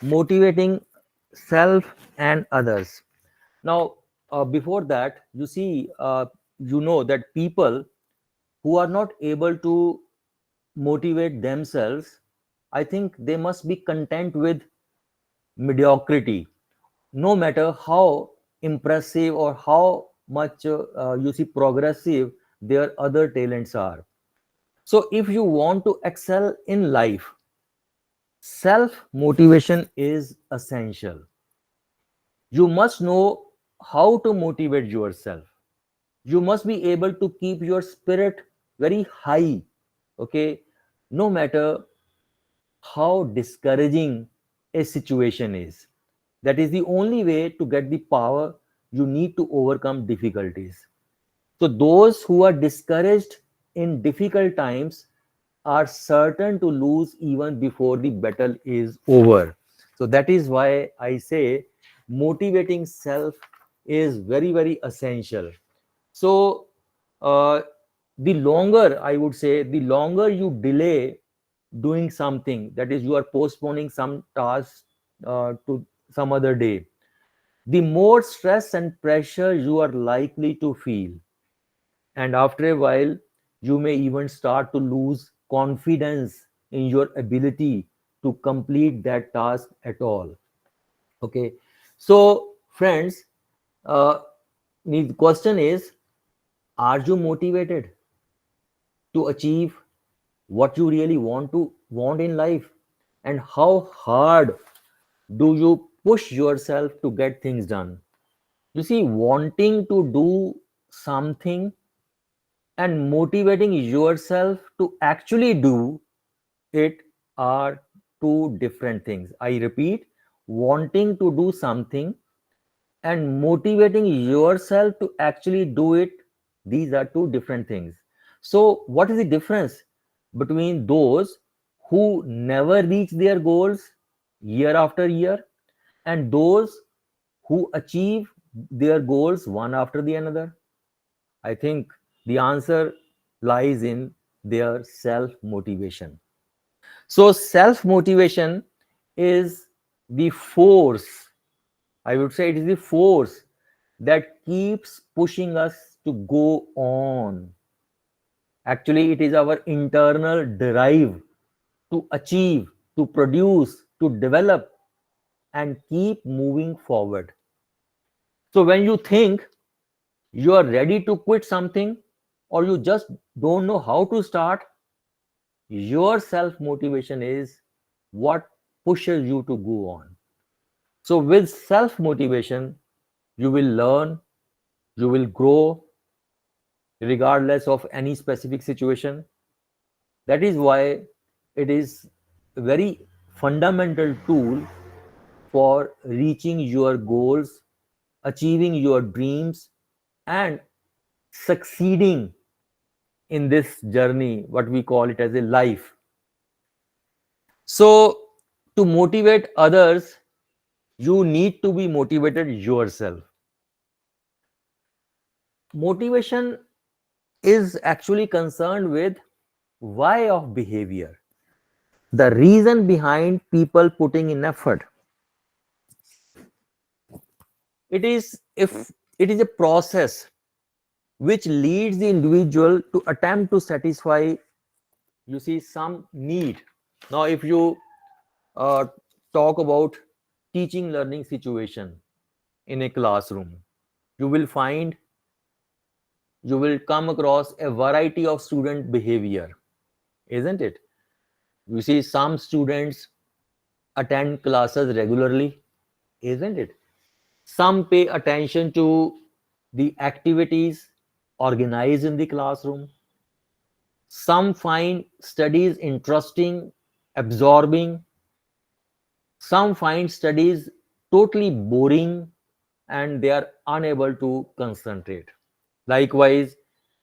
motivating self and others. Now, before that, you know that people who are not able to motivate themselves, I think they must be content with mediocrity, no matter how impressive or how much progressive their other talents are. So, if you want to excel in life, self motivation is essential. You must know how to motivate yourself. You must be able to keep your spirit very high, okay, no matter how discouraging a situation is. That is the only way to get the power you need to overcome difficulties. So, those who are discouraged in difficult times are certain to lose even before the battle is over. So, that is why I say motivating self is very, very essential. So, uh, the longer, I would say, the longer you delay doing something, that is, you are postponing some task to some other day, the more stress and pressure you are likely to feel. And after a while, you may even start to lose confidence in your ability to complete that task at all. Okay. So, friends, uh, the question is, are you motivated to achieve what you really want in life? And how hard do you push yourself to get things done? You see, wanting to do something and motivating yourself to actually do it are two different things. I repeat, wanting to do something and motivating yourself to actually do it, these are two different things. So, what is the difference between those who never reach their goals year after year and those who achieve their goals one after the another? I think the answer lies in their self motivation. So, self motivation is the force, I would say it is the force that keeps pushing us to go on. Actually, it is our internal drive to achieve, to produce, to develop, and keep moving forward. So, when you think you are ready to quit something or you just don't know how to start, your self motivation is what pushes you to go on. So, with self motivation, you will learn, you will grow regardless of any specific situation. That is why it is a very fundamental tool for reaching your goals, achieving your dreams, and succeeding in this journey, what we call it as a life. So, to motivate others, you need to be motivated yourself. Motivation is actually concerned with why of behavior, the reason behind people putting in effort. It is a process which leads the individual to attempt to satisfy, you see, some need. Now, if you uh, talk about teaching learning situation in a classroom, you will find, you will come across a variety of student behavior, isn't it? You see, some students attend classes regularly, isn't it? Some pay attention to the activities organized in the classroom. Some find studies interesting, absorbing. Some find studies totally boring and they are unable to concentrate. Likewise,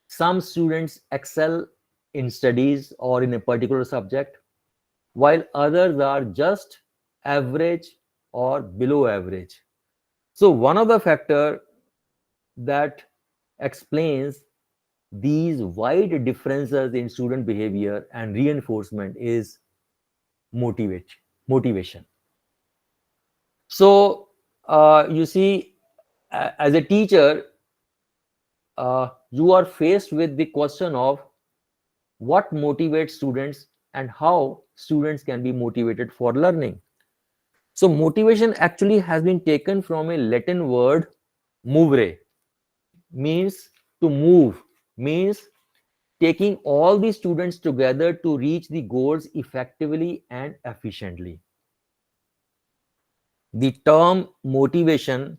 some students excel in studies or in a particular subject, while others are just average or below average. So, one of the factor that explains these wide differences in student behavior and reinforcement is motivate motivation. So you see, as a teacher, you are faced with the question of what motivates students and how students can be motivated for learning. So motivation actually has been taken from a Latin word movere, means to move, means taking all the students together to reach the goals effectively and efficiently. The term motivation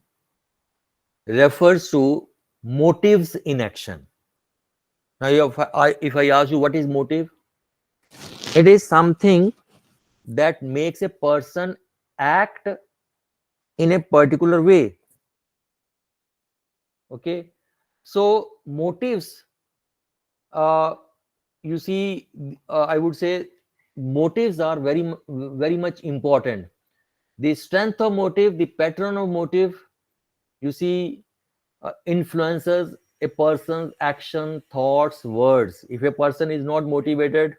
refers to motives in action. Now, if I ask you what is motive, it is something that makes a person act in a particular way. Okay, so motives, uh, you see, I would say motives are very much important. The strength of motive, the pattern of motive, you see, influences a person's action, thoughts, words. If a person is not motivated,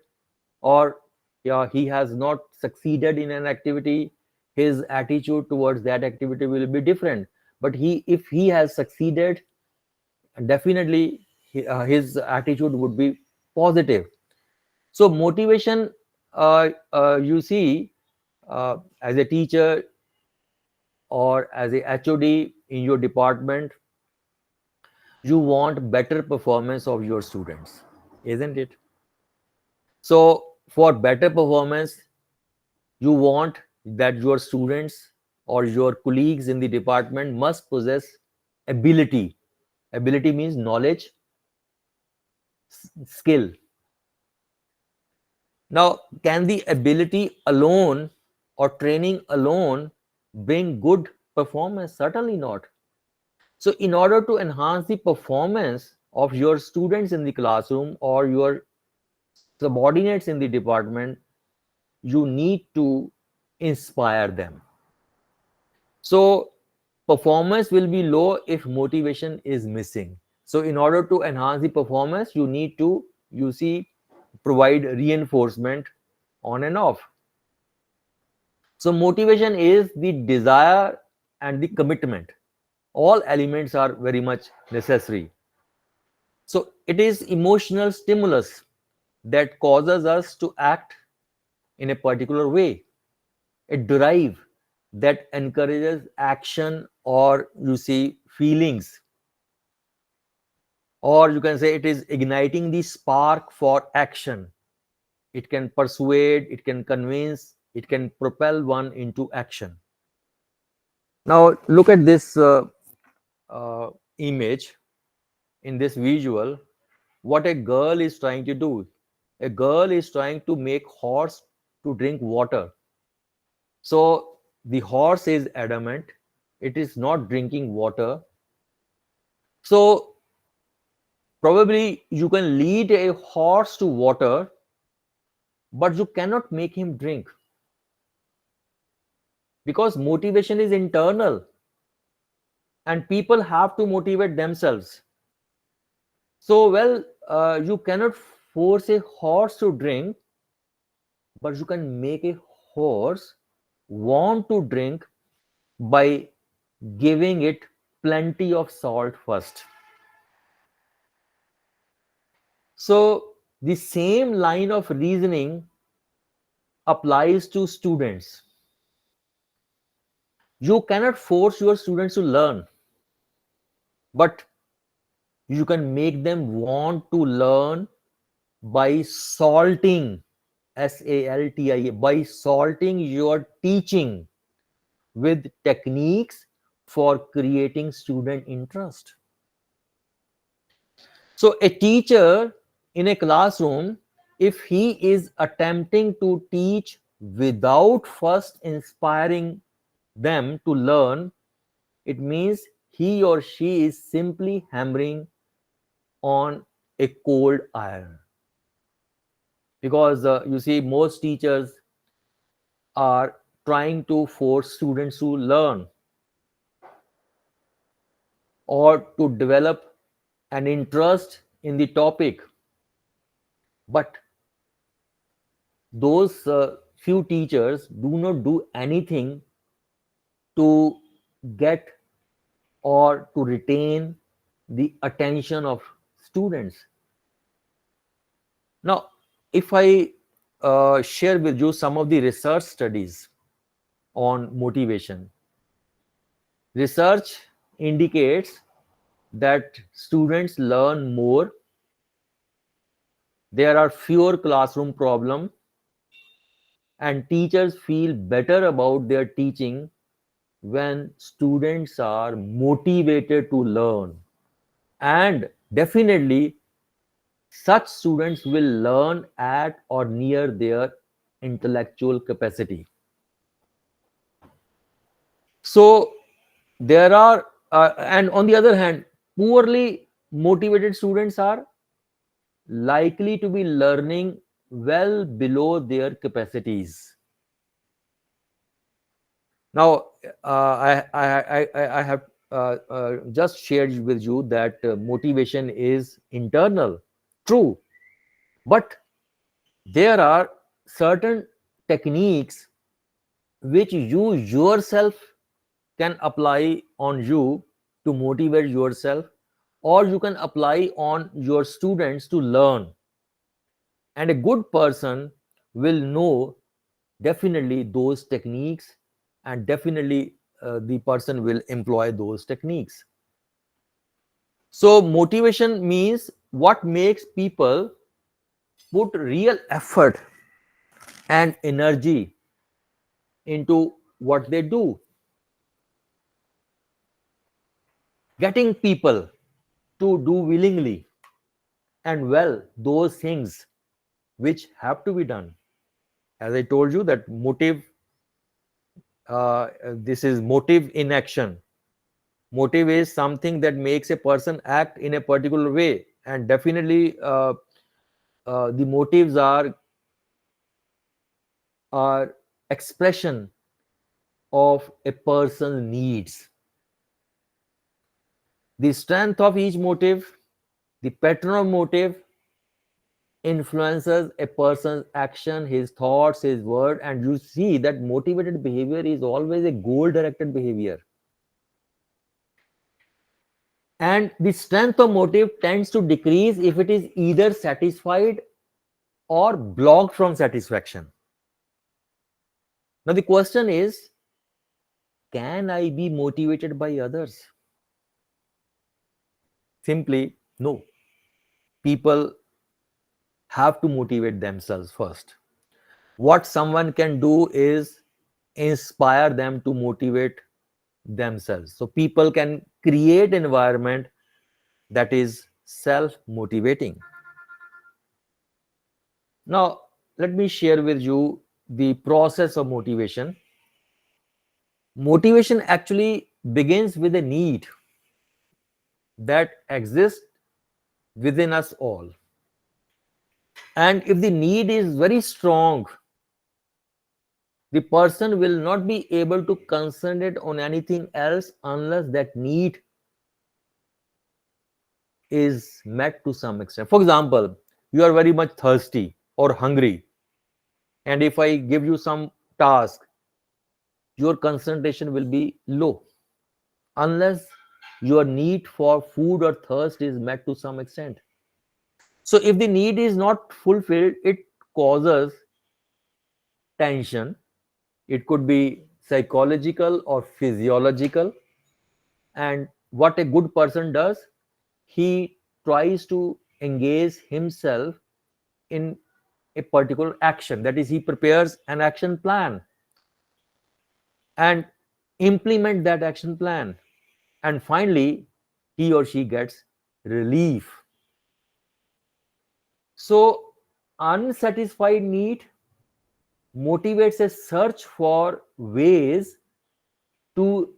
or yeah, he has not succeeded in an activity, his attitude towards that activity will be different. But if he has succeeded, definitely his attitude would be positive. So motivation, you see, as a teacher or as a HOD in your department, you want better performance of your students, isn't it? So for better performance, you want that your students or your colleagues in the department must possess ability. Ability means knowledge, skill. Now, can the ability alone or training alone bring good performance? Certainly not. So in order to enhance the performance of your students in the classroom or your subordinates in the department, you need to inspire them. So performance will be low if motivation is missing. So in order to enhance the performance, you need to, you see, provide reinforcement on and off. So motivation is the desire and the commitment. All elements are very much necessary. So it is emotional stimulus that causes us to act in a particular way. A drive that encourages action, or you see feelings, or you can say it is igniting the spark for action. It can persuade, it can convince, it can propel one into action. Now look at this uh, image. In this visual, what a girl is trying to do, a girl is trying to make horse to drink water. So the horse is adamant, it is not drinking water. So probably you can lead a horse to water, but you cannot make him drink, because motivation is internal and people have to motivate themselves. So, well, you cannot force a horse to drink, but you can make a horse want to drink by giving it plenty of salt first. So, the same line of reasoning applies to students. You cannot force your students to learn, but you can make them want to learn by salting, SALTIA, by salting your teaching with techniques for creating student interest. So, a teacher in a classroom, if he is attempting to teach without first inspiring them to learn, it means he or she is simply hammering on a cold iron. Because you see, most teachers are trying to force students to learn or to develop an interest in the topic, but those few teachers do not do anything to get or to retain the attention of students. Now, if I share with you some of the research studies on motivation, research indicates that students learn more, there are fewer classroom problems, and teachers feel better about their teaching when students are motivated to learn. And definitely, such students will learn at or near their intellectual capacity. So, there are, and on the other hand, poorly motivated students are likely to be learning well below their capacities. Now, I have just shared with you that motivation is internal, true, but there are certain techniques which you yourself can apply on you to motivate yourself, or you can apply on your students to learn. And a good person will know definitely those techniques, and definitely the person will employ those techniques. So motivation means what makes people put real effort and energy into what they do. Getting people to do willingly and well those things which have to be done. As I told you that motive, this is motive in action. Motive is something that makes a person act in a particular way, and definitely the motives are expression of a person's needs. The strength of each motive, the pattern of motive, influences a person's action, his thoughts, his word, and you see that motivated behavior is always a goal directed behavior. And the strength of motive tends to decrease if it is either satisfied or blocked from satisfaction. Now, the question is, can I be motivated by others? Simply, no. People have to motivate themselves first. What someone can do is inspire them to motivate themselves. So people can create environment that is self-motivating. Now, let me share with you the process of motivation. Motivation actually begins with a need that exists within us all. And if the need is very strong, the person will not be able to concentrate on anything else unless that need is met to some extent. For example, you are very much thirsty or hungry, and if I give you some task, your concentration will be low unless your need for food or thirst is met to some extent. So, if the need is not fulfilled, it causes tension. It could be psychological or physiological. And what a good person does, he tries to engage himself in a particular action. That is, he prepares an action plan and implement that action plan. And finally, he or she gets relief. So, unsatisfied need motivates a search for ways to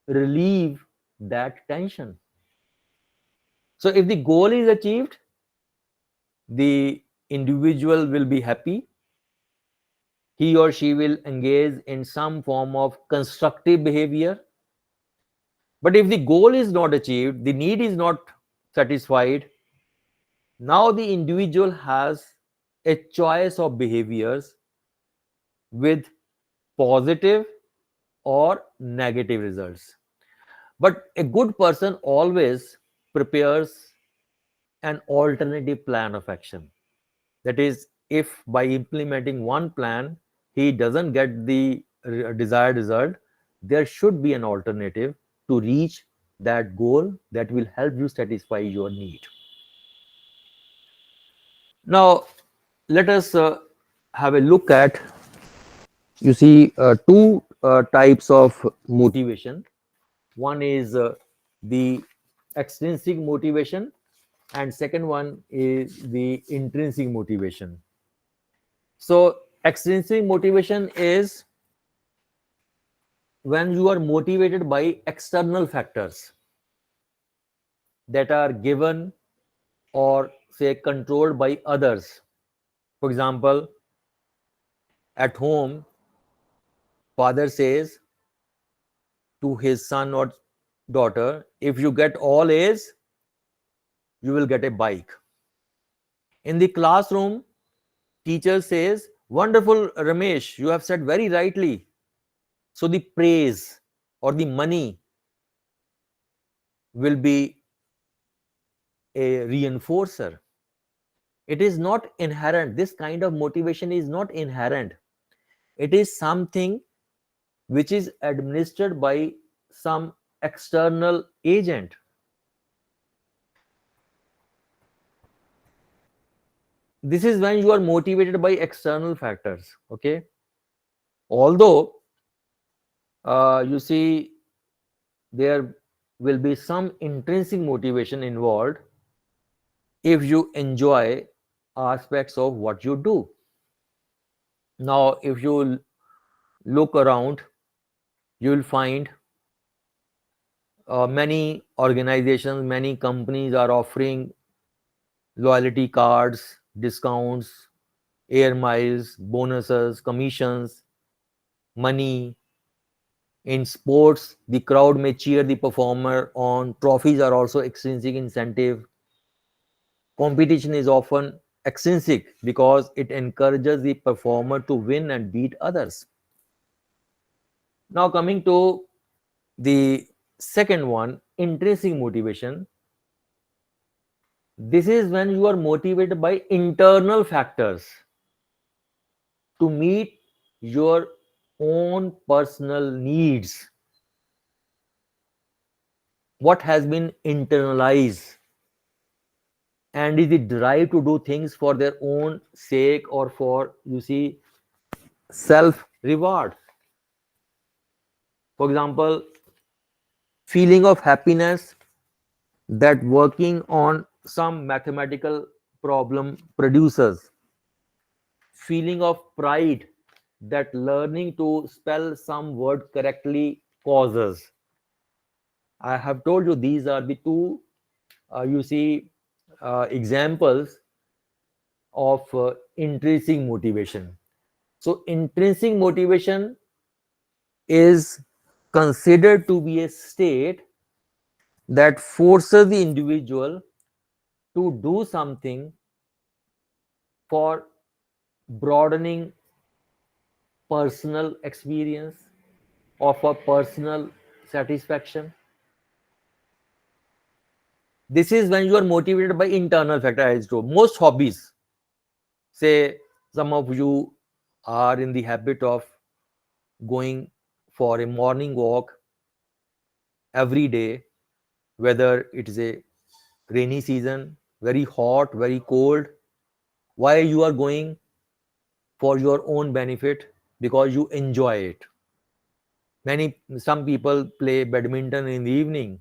relieve that tension. So, if the goal is achieved, the individual will be happy. He or she will engage in some form of constructive behavior. But if the goal is not achieved, the need is not satisfied, now the individual has a choice of behaviors with positive or negative results. But a good person always prepares an alternative plan of action. That is, if by implementing one plan he doesn't get the desired result, there should be an alternative to reach that goal that will help you satisfy your need. Now, let us have a look at, you see, two types of motivation. One is the extrinsic motivation, and second one is the intrinsic motivation. So extrinsic motivation is when you are motivated by external factors that are given or say controlled by others. For example, at home, father says to his son or daughter, if you get all A's, you will get a bike. In the classroom, teacher says, wonderful, Ramesh, you have said very rightly. So the praise or the money will be a reinforcer. It is not inherent. This kind of motivation is not inherent. It is something which is administered by some external agent. This is when you are motivated by external factors. Okay. Although, you see, there will be some intrinsic motivation involved if you enjoy aspects of what you do. Now, if you look around, you will find many organizations, many companies are offering loyalty cards, discounts, air miles, bonuses, commissions, money. In sports, the crowd may cheer the performer on. Trophies are also extrinsic incentive. Competition is often extrinsic because it encourages the performer to win and beat others. Now, coming to the second one, intrinsic motivation. This is when you are motivated by internal factors to meet your own personal needs. What has been internalized and is the drive to do things for their own sake or for, you see, self reward. For example, feeling of happiness that working on some mathematical problem produces, feeling of pride that learning to spell some word correctly causes. I have told you these are the two, you see, examples of intrinsic motivation. So, intrinsic motivation is considered to be a state that forces the individual to do something for broadening personal experience of a personal satisfaction. This is when you are motivated by internal factor. As to most hobbies, say some of you are in the habit of going for a morning walk every day, whether it is a rainy season, very hot, very cold. Why you are going? For your own benefit, because you enjoy it. Some people play badminton in the evening,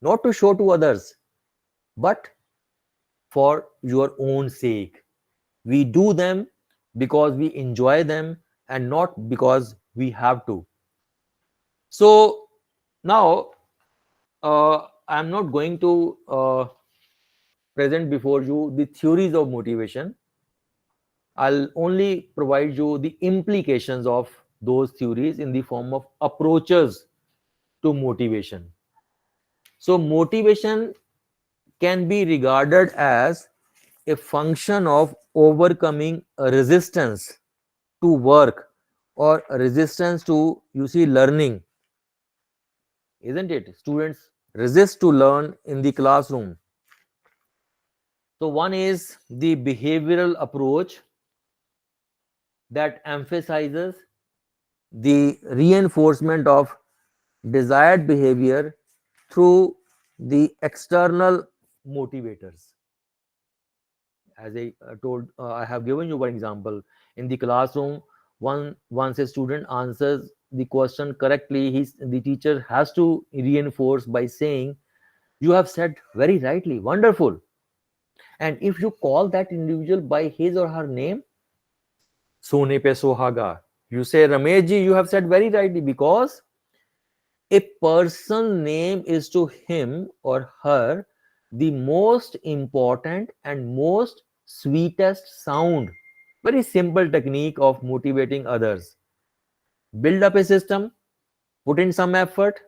not to show to others, but for your own sake. We do them because we enjoy them and not because we have to. So now, I'm not going to present before you the theories of motivation. I'll only provide you the implications of those theories in the form of approaches to motivation. So, motivation can be regarded as a function of overcoming a resistance to work or resistance to, you see, learning, isn't it? Students resist to learn in the classroom. So one is the behavioral approach that emphasizes the reinforcement of desired behavior through the external motivators. As I told, I have given you one example. In the classroom, once a student answers the question correctly, the teacher has to reinforce by saying, "You have said very rightly, wonderful." And if you call that individual by his or her name, "Sone pe sohaga," you say, "Ramesh ji, you have said very rightly," because a person name is to him or her the most important and most sweetest sound. Very simple technique of motivating others. Build up a system, put in some effort,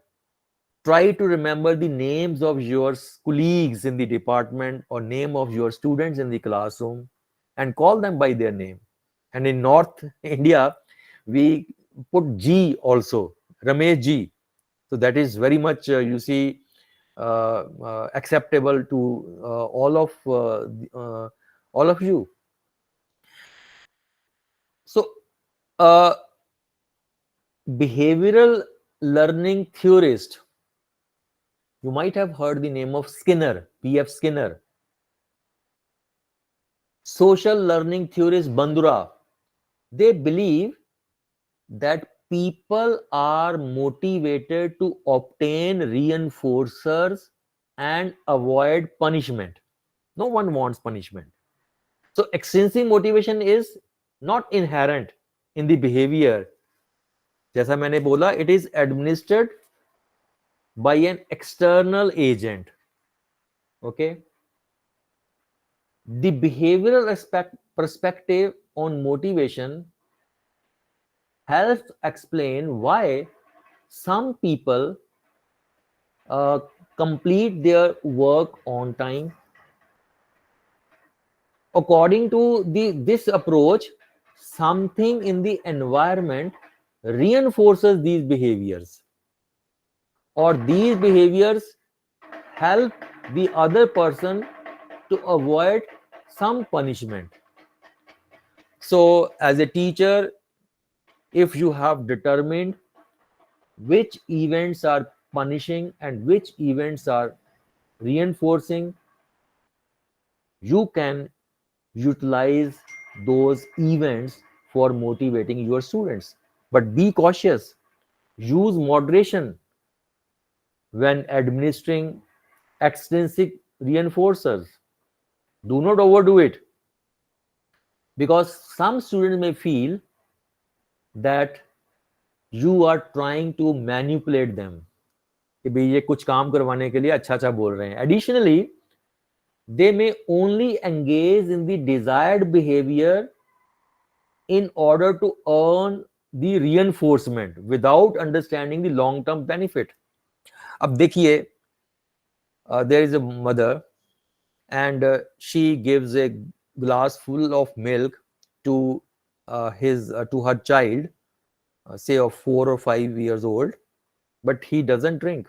try to remember the names of your colleagues in the department or name of your students in the classroom and call them by their name. And in North India, we put G also, Ramesh G. So that is very much, you see, acceptable to all of you. So, uh, behavioral learning theorist, you might have heard the name of Skinner, P.F. Skinner. Social learning theorist Bandura, they believe that people are motivated to obtain reinforcers and avoid punishment. No one wants punishment. So extrinsic motivation is not inherent in the behavior. जैसा मैंने बोला, it is administered by an external agent. Okay. The behavioral perspective on motivation helps explain why some people uh, complete their work on time. According to this approach, something in the environment reinforces these behaviors, or these behaviors help the other person to avoid some punishment. So, as a teacher, if you have determined which events are punishing and which events are reinforcing, you can utilize those events for motivating your students. But be cautious, use moderation when administering extrinsic reinforcers. Do not overdo it, because some students may feel that you are trying to manipulate them, कि भाई ये कुछ काम करवाने के लिए अच्छा अच्छा बोल रहे हैं. Additionally, they may only engage in the desired behavior in order to earn the reinforcement without understanding the long term benefit. अब देखिए, there is a mother, and she gives a glass full of milk to his to her child, say of 4 or 5 years old, but he doesn't drink.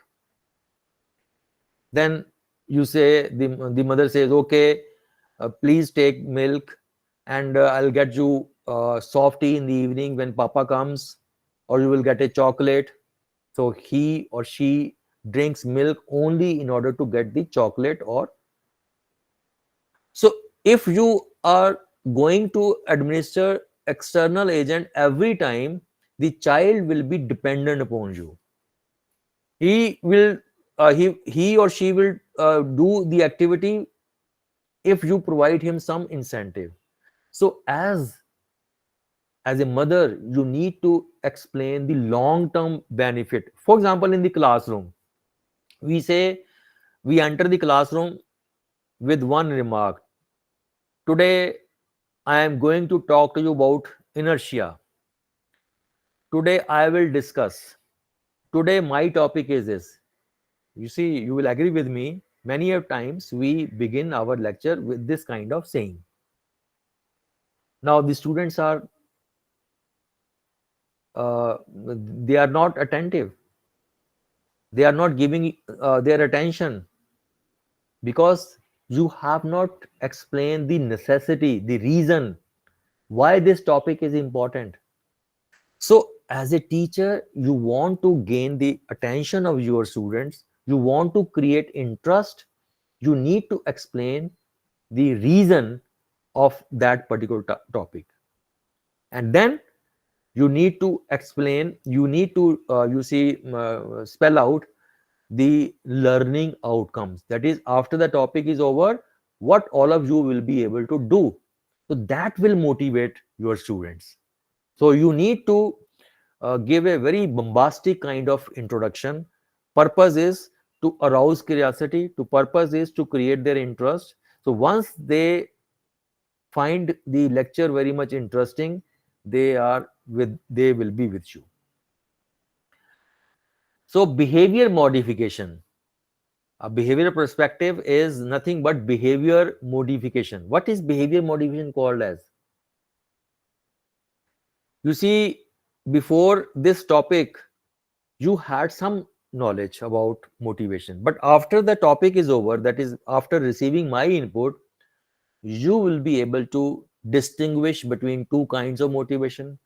Then you say, the mother says, okay, please take milk, and I'll get you soft tea in the evening when papa comes, or you will get a chocolate. So he or she drinks milk only in order to get the chocolate. Or so if you are going to administer external agent every time, the child will be dependent upon you. He will he or she will do the activity if you provide him some incentive. So as a mother, you need to explain the long term benefit. For example, in the classroom, we say, we enter the classroom with one remark: today I am going to talk to you about inertia. Today I will discuss. Today my topic is this. You see, you will agree with me. Many of times we begin our lecture with this kind of saying. Now the students are they are not attentive, they are not giving their attention, because you have not explained the necessity, the reason why this topic is important. So, as a teacher, you want to gain the attention of your students, you want to create interest, you need to explain the reason of that particular topic. And then you need to explain, you need to, spell out the learning outcomes. That is, after the topic is over, what all of you will be able to do. So that will motivate your students. So you need to give a very bombastic kind of introduction. Purpose is to arouse curiosity, to purpose is to create their interest. So once they find the lecture very much interesting, they will be with you. So behavior modification, a behavioral perspective is nothing but behavior modification. What is behavior modification called as? You see, before this topic, you had some knowledge about motivation, but after the topic is over, that is, after receiving my input, you will be able to distinguish between two kinds of motivation.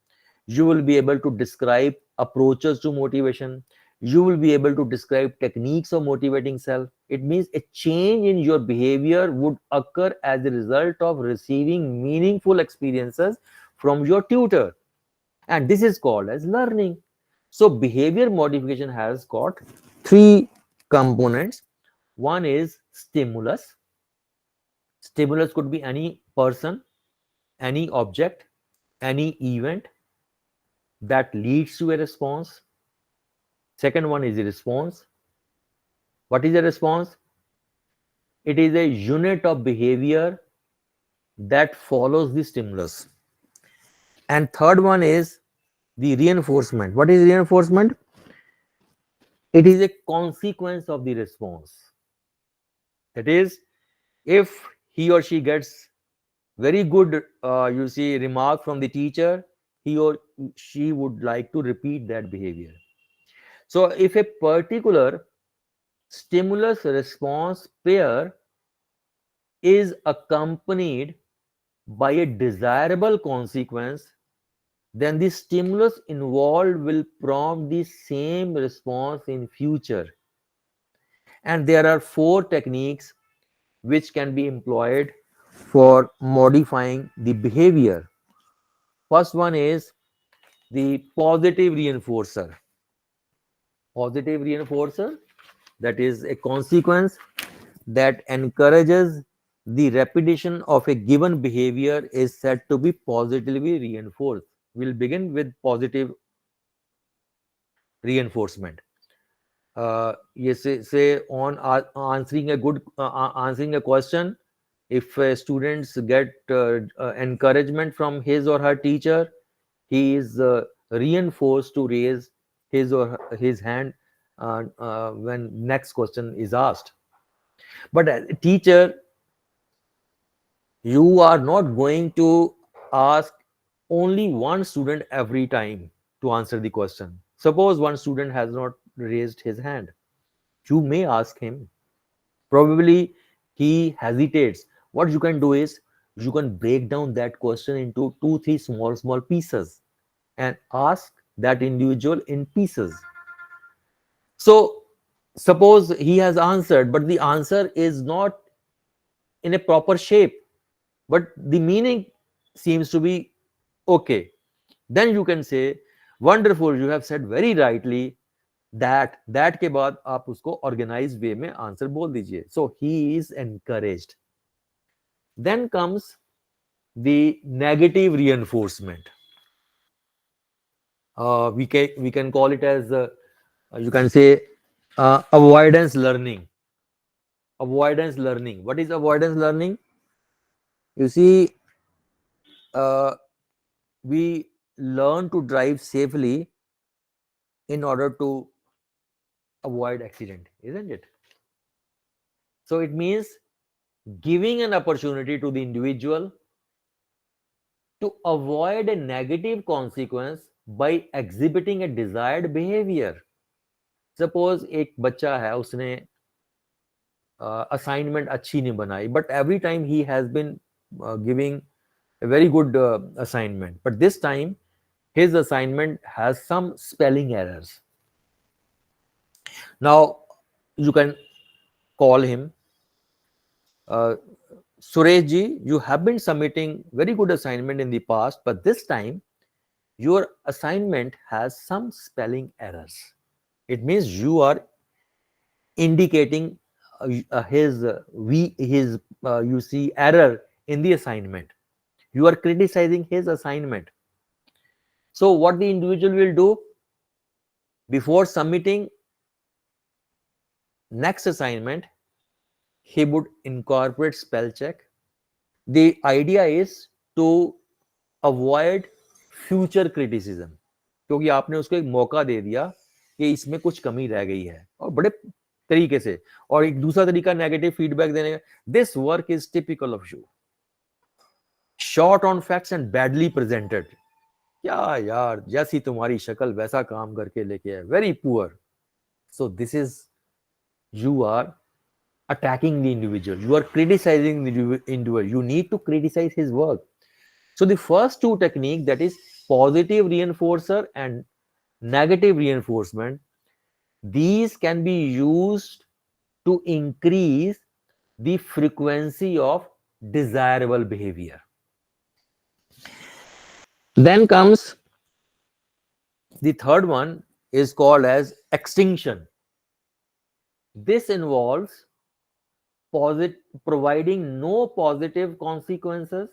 You will be able to describe approaches to motivation. You will be able to describe techniques of motivating self. It means a change in your behavior would occur as a result of receiving meaningful experiences from your tutor, and this is called as learning. So behavior modification has got three components. One is stimulus. Stimulus could be any person, any object, any event that leads to a response. Second one is the response. What is a response? It is a unit of behavior that follows the stimulus. And third one is the reinforcement. What is reinforcement? It is a consequence of the response. That is, if he or she gets very good, remark from the teacher, he or she would like to repeat that behavior. So if a particular stimulus response pair is accompanied by a desirable consequence, then the stimulus involved will prompt the same response in future. And there are four techniques which can be employed for modifying the behavior. First one is the positive reinforcer. Positive reinforcer, that is a consequence that encourages the repetition of a given behavior, is said to be positively reinforced. We'll begin with positive reinforcement. Yes, say on answering a question, if students get encouragement from his or her teacher, he is reinforced to raise his hand when next question is asked. But as a teacher, you are not going to ask only one student every time to answer the question. Suppose one student has not raised his hand, you may ask him. Probably he hesitates. What you can do is, you can break down that question into two, three small pieces and ask that individual in pieces. So suppose he has answered, but the answer is not in a proper shape, but the meaning seems to be okay. Then you can say, wonderful, you have said very rightly, that के बाद आप उसको organized way में answer बोल दीजिए. So he is encouraged. Then comes the negative reinforcement. We can call it as you can say avoidance learning. Avoidance learning. What is avoidance learning? You see, uh, we learn to drive safely in order to avoid accident, isn't it? So it means giving an opportunity to the individual to avoid a negative consequence by exhibiting a desired behavior. Suppose एक बच्चा है, उसने assignment अच्छी नहीं बनाई, but every time he has been giving a very good assignment, but this time his assignment has some spelling errors. Now you can call him, uh, Suresh ji, you have been submitting very good assignment in the past, but this time your assignment has some spelling errors. It means you are indicating his you see error in the assignment. You are criticizing his assignment. So what the individual will do before submitting next assignment, he would incorporate spell check. The idea is to avoid future criticism, क्योंकि आपने उसको एक मौका दे दिया कि इसमें कुछ कमी रह गई है, और बड़े तरीके से। और एक दूसरा तरीका नेगेटिव फीडबैक देने का, this work is typical of you, short on facts and badly presented. क्या यार, जैसी तुम्हारी शक्ल वैसा काम करके लेके आए, very poor. So this is, you are attacking the individual, you are criticizing the individual, you need to criticize his work. So the first two technique, that is positive reinforcer and negative reinforcement, these can be used to increase the frequency of desirable behavior. Then comes the third one, is called as extinction. This involves providing no positive consequences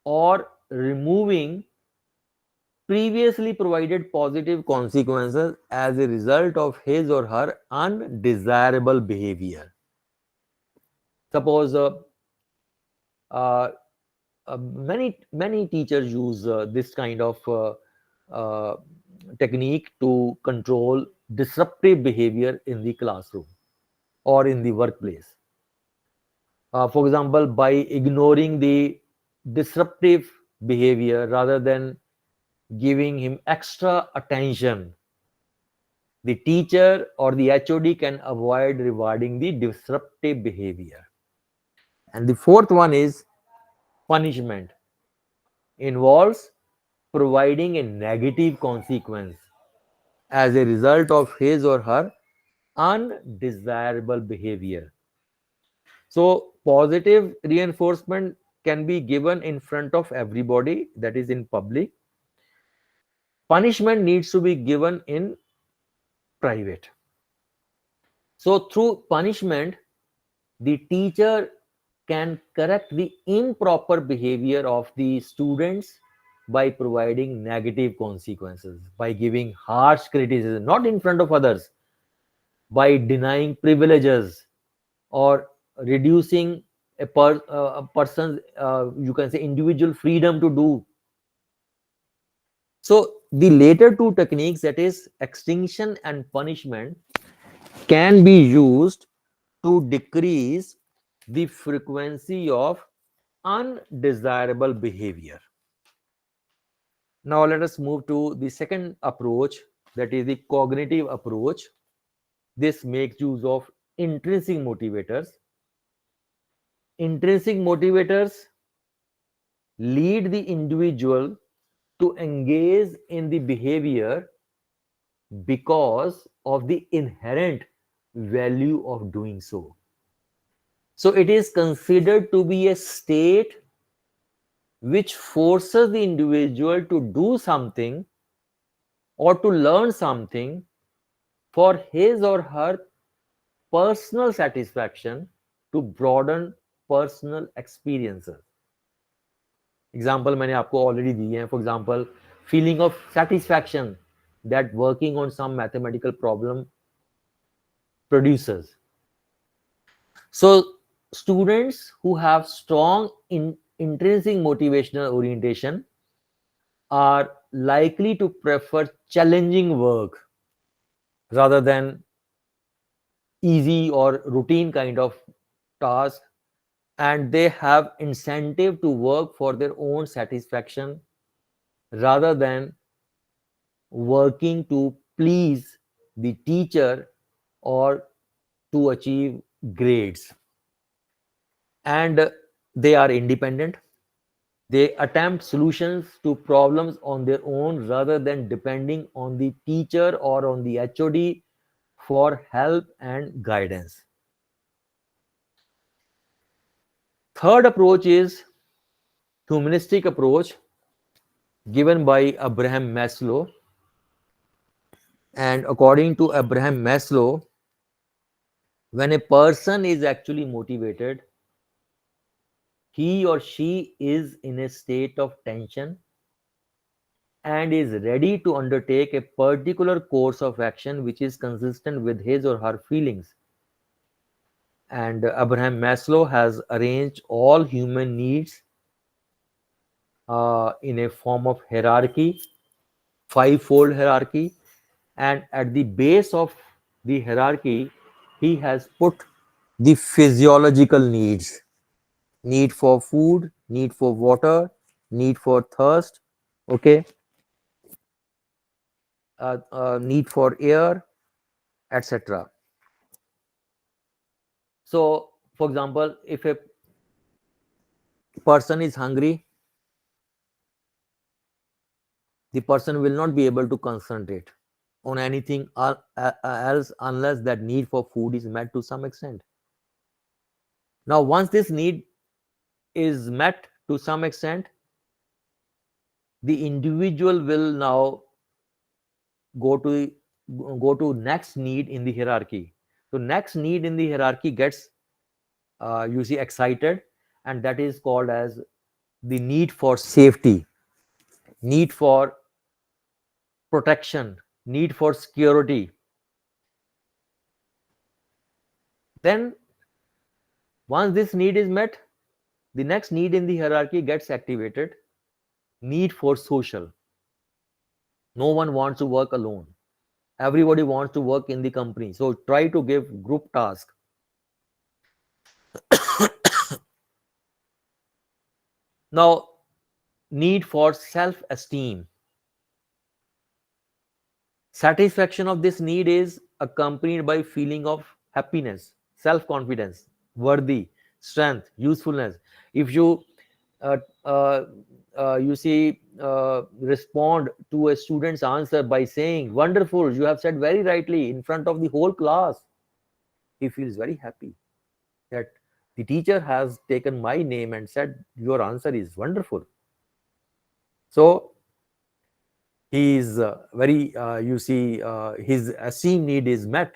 or removing previously provided positive consequences as a result of his or her undesirable behavior. Suppose uh, many teachers use this kind of uh, technique to control disruptive behavior in the classroom or in the workplace. For example, by ignoring the disruptive behavior rather than giving him extra attention, the teacher or the HOD can avoid rewarding the disruptive behavior. And the fourth one is punishment. Involves providing a negative consequence as a result of his or her undesirable behavior. So positive reinforcement can be given in front of everybody, that is in public. Punishment needs to be given in private. So through punishment, the teacher can correct the improper behavior of the students by providing negative consequences, by giving harsh criticism, not in front of others, by denying privileges or reducing a person's, you can say, individual freedom to do. So the later two techniques, that is extinction and punishment, can be used to decrease the frequency of undesirable behavior. Now let us move to the second approach, that is the cognitive approach. This makes use of intrinsic motivators. Intrinsic motivators lead the individual to engage in the behavior because of the inherent value of doing so. So it is considered to be a state which forces the individual to do something or to learn something for his or her personal satisfaction, to broaden personal experiences. Example मैंने आपको already दिए हैं. For example, feeling of satisfaction that working on some mathematical problem produces. So students who have strong intrinsic motivational orientation are likely to prefer challenging work rather than easy or routine kind of task, and they have incentive to work for their own satisfaction rather than working to please the teacher or to achieve grades. And they are independent. They attempt solutions to problems on their own rather than depending on the teacher or on the HOD for help and guidance. Third approach is humanistic approach given by Abraham Maslow. And according to Abraham Maslow, when a person is actually motivated, he or she is in a state of tension and is ready to undertake a particular course of action which is consistent with his or her feelings. And Abraham Maslow has arranged all human needs in a form of hierarchy, five-fold hierarchy, and at the base of the hierarchy, he has put the physiological needs: need for food, need for water, need for thirst, okay, need for air, etc. So, for example, if a person is hungry, the person will not be able to concentrate on anything else unless that need for food is met to some extent. Now, once this need is met to some extent, the individual will now go to next need in the hierarchy. So next need in the hierarchy gets you see excited, and that is called as the need for safety, need for protection, need for security. Then once this need is met, the next need in the hierarchy gets activated: need for social. No one wants to work alone. Everybody wants to work in the company. So try to give group task. Now, need for self-esteem. Satisfaction of this need is accompanied by feeling of happiness, self-confidence, worthy, strength, usefulness. If you uh, uh, respond to a student's answer by saying, "Wonderful, you have said very rightly" in front of the whole class, he feels very happy that the teacher has taken my name and said your answer is wonderful. So he is very his esteem need is met.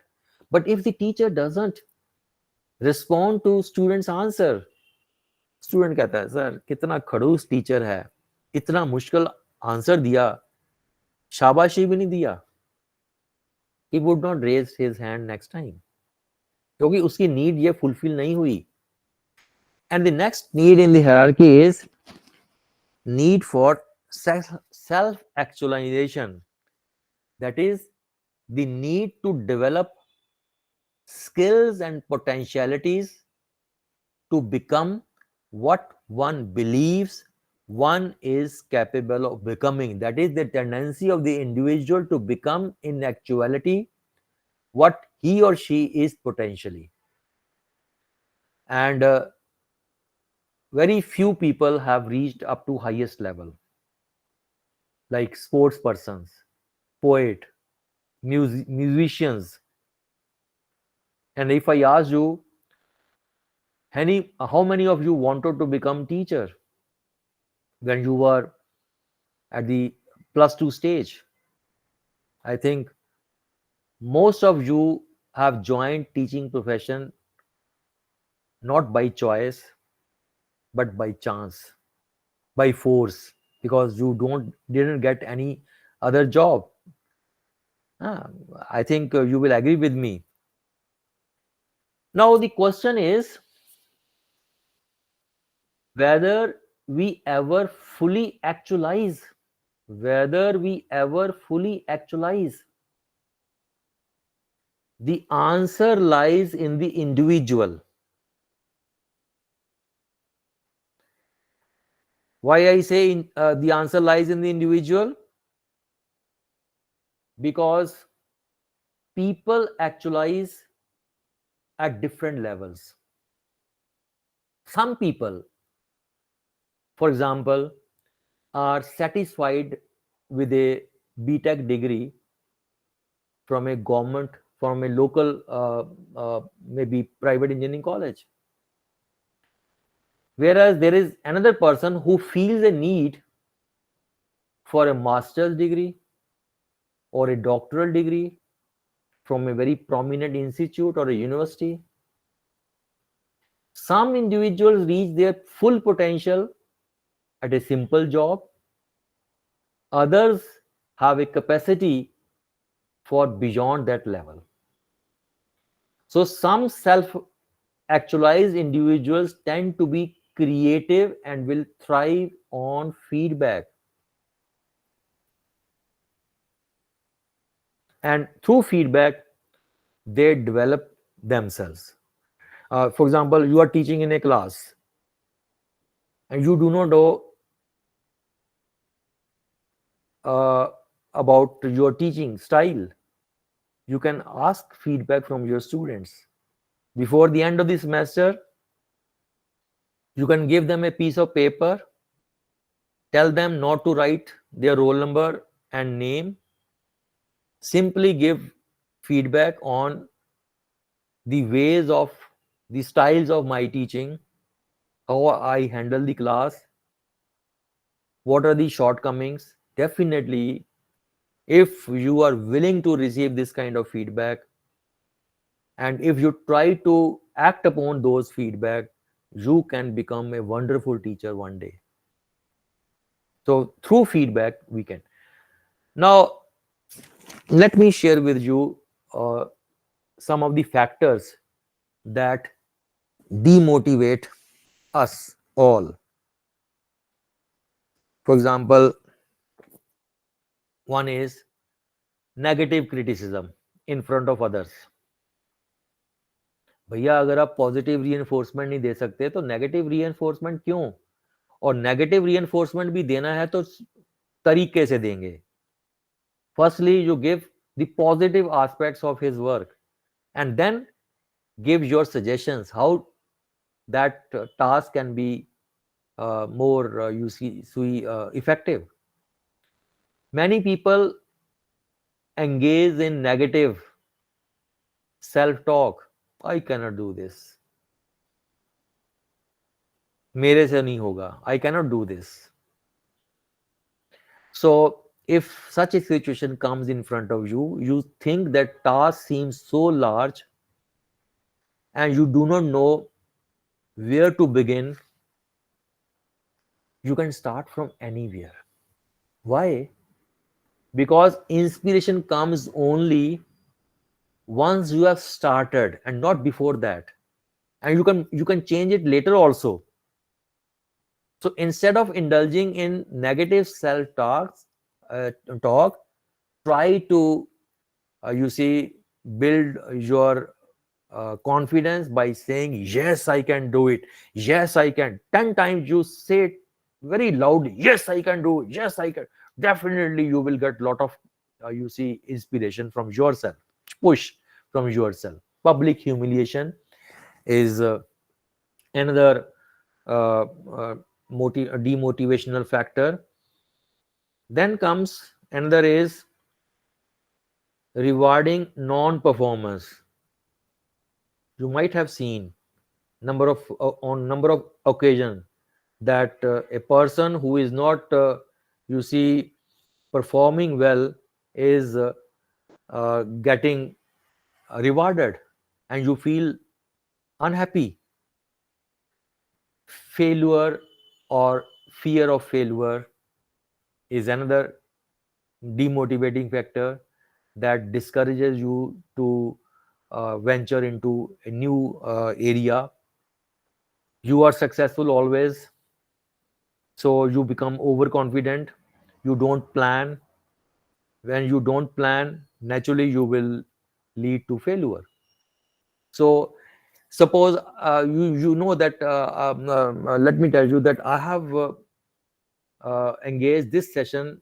But if the teacher doesn't respond to students answer, student कहता है sir कितना खड़ूस teacher है, इतना मुश्किल answer दिया, शाबाशी भी नहीं दिया, he would not raise his hand next time क्योंकि उसकी नीड ये फुलफिल नहीं हुई. And the next need in the hierarchy is need for self actualization, that is the need to develop skills and potentialities to become what one believes one is capable of becoming. That is the tendency of the individual to become in actuality what he or she is potentially. And very few people have reached up to highest level, like sports persons, poet, musicians. And if I ask you, how many of you wanted to become teacher when you were at the +2 stage? I think most of you have joined teaching profession not by choice but by chance, by force, because you didn't get any other job. Ah, I think you will agree with me. Now the question is whether we ever fully actualize, whether we ever fully actualize. The answer lies in the individual. Why I say the answer lies in the individual? because people actualize at different levels. Some people, for example, are satisfied with a BTech degree from a government, from a local, maybe private engineering college. Whereas there is another person who feels a need for a master's degree or a doctoral degree from a very prominent institute or a university. Some individuals reach their full potential at a simple job, others have a capacity for beyond that level. So, some self actualized individuals tend to be creative and will thrive on feedback. And through feedback, they develop themselves. For example, you are teaching in a class and you do not know uh, about your teaching style. You can ask feedback from your students. Before the end of the semester, you can give them a piece of paper, tell them not to write their roll number and name, simply give feedback on the ways of the styles of my teaching, how I handle the class, what are the shortcomings. Definitely, if you are willing to receive this kind of feedback and if you try to act upon those feedback, you can become a wonderful teacher one day. So through feedback, we can. Now, let me share with you uh, some of the factors that demotivate us all. For example, one is negative criticism in front of others. भैया अगर आप positive reinforcement नहीं दे सकते तो negative reinforcement क्यों? और negative reinforcement भी देना है तो तरीके से देंगे. Firstly, you give the positive aspects of his work and then give your suggestions how that task can be more effective. Many people engage in negative self talk. I cannot do this. मेरे से नहीं होगा. I cannot do this. So if such a situation comes in front of you, you think that task seems so large and you do not know where to begin. You can start from anywhere. Why? Because inspiration comes only once you have started and not before that. And you can change it later also. So instead of indulging in negative self talk, try to build your confidence by saying yes, I can do it. Yes, I can. 10 times you say it very loudly. Yes, I can do it. Yes, I can. Definitely you will get lot of inspiration from yourself, push from yourself. Public humiliation is another demotivational factor. Then comes another is rewarding non-performance. You might have seen on number of occasions that a person who is not you see performing well is getting rewarded and you feel unhappy. Failure or fear of failure is another demotivating factor that discourages you to venture into a new area. You are successful always, so you become overconfident. You don't plan. When you don't plan, naturally you will lead to failure. So suppose you know that let me tell you that I have engaged this session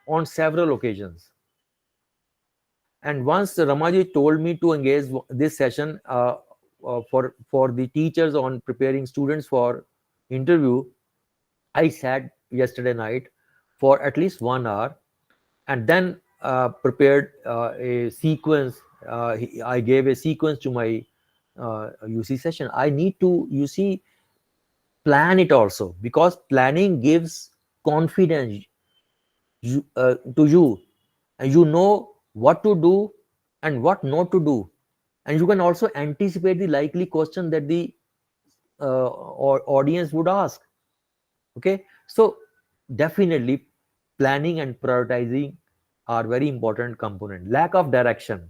on several occasions. And once Ramaji told me to engage this session for the teachers on preparing students for interview, I sat yesterday night for at least 1 hour, and then prepared a sequence. I gave a sequence to my UC session. I need to, you see, plan it also, because planning gives confidence to you, and you know what to do and what not to do, and you can also anticipate the likely question that the or audience would ask. Okay, so definitely planning and prioritizing are very important component. Lack of direction.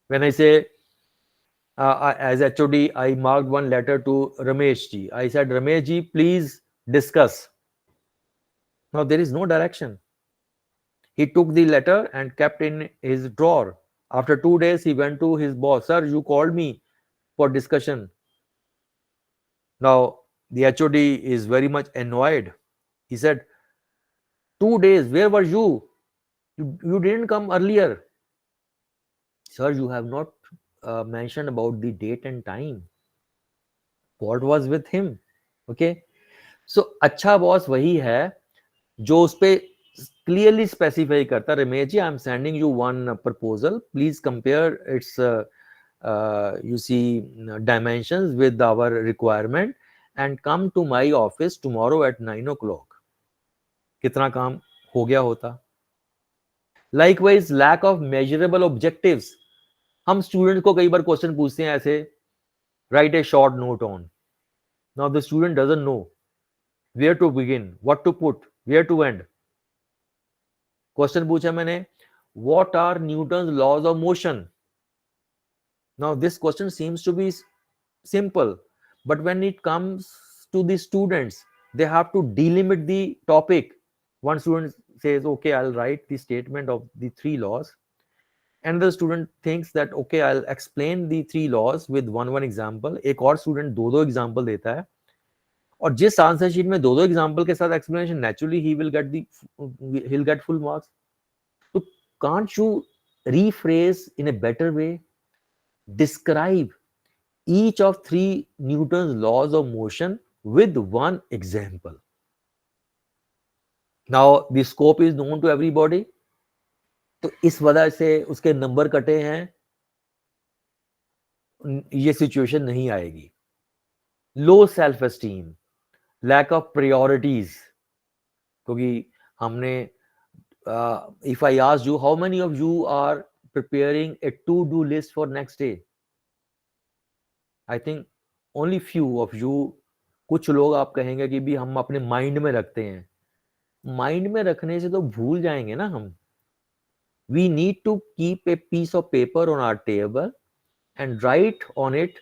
When I say as HOD, I marked one letter to Ramesh ji. I said, Ramesh ji, please discuss. Now there is no direction. He took the letter and kept in his drawer. After 2 days, he went to his boss. Sir, you called me for discussion. Now the HOD is very much annoyed. He said, 2 days, where were you? You didn't come earlier. Sir, you have not mentioned about the date and time. What was with him? Okay. So अच्छा boss वही है जो उस पे clearly specify करता, Ramesh ji, I am sending you one proposal, please compare its you see dimensions with our requirement and come to my office tomorrow at 9 o'clock. कितना काम हो गया होता. Likewise, lack of measurable objectives. हम स्टूडेंट को कई बार question पूछते हैं ऐसे, write a short note on. Now the student doesn't know where to begin, what to put, where to end. Question पूछा मैंने, what are Newton's laws of motion? Now this question seems to be simple, but when it comes to the students, they have to delimit the topic. One student says, okay, I'll write the statement of the three laws. Another student thinks that, okay, I'll explain the three laws with one example. एक और student दो example देता है, और जिस answer sheet में दो example के साथ explanation, naturally he'll get full marks. So can't you rephrase in a better way? Describe each of three Newton's laws of motion with one example. Now the scope is known to everybody. तो इस वजह से उसके number कटे हैं, ये situation नहीं आएगी. Low self esteem, lack of priorities. क्योंकि हमने if I ask you, how many of you are preparing a to-do list for next day? I think only few of you. कुछ लोग आप कहेंगे कि भी हम अपने माइंड में रखते हैं. माइंड में रखने से तो भूल जाएंगे ना हम. We need to keep a piece of paper on our table and write on it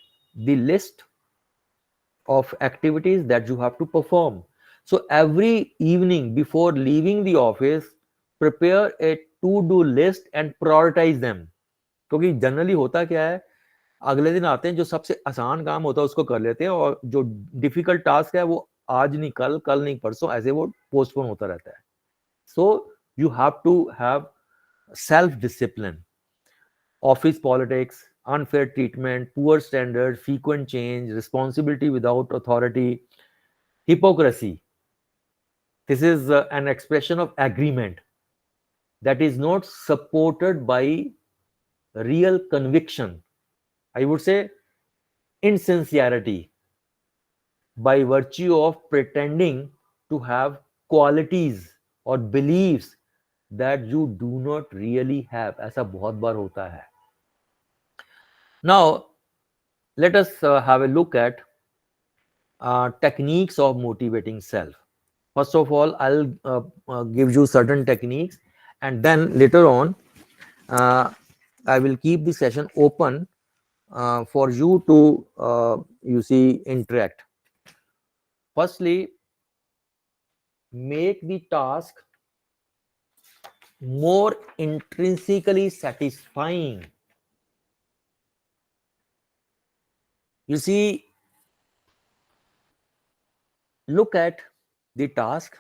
the list of activities that you have to perform. So every evening before leaving the office, prepare a to-do list and prioritize them. क्योंकि generally होता क्या है, अगले दिन आते हैं, जो सबसे आसान काम होता है उसको कर लेते हैं, और जो डिफिकल्ट टास्क है वो आज नहीं कल, कल नहीं परसों, ऐसे वो पोस्टपोन होता रहता है. So you have to have self discipline. Office politics, unfair treatment, poor standards, frequent change, responsibility without authority, hypocrisy. This is an expression of agreement that is not supported by real conviction. I would say insincerity, by virtue of pretending to have qualities or beliefs that you do not really have. ऐसा बहुत बार होता है. Now, let us have a look at techniques of motivating self. First of all, I'll give you certain techniques, and then later on, I will keep the session open for you to, you see, interact. Firstly, make the task more intrinsically satisfying. You see, look at the task,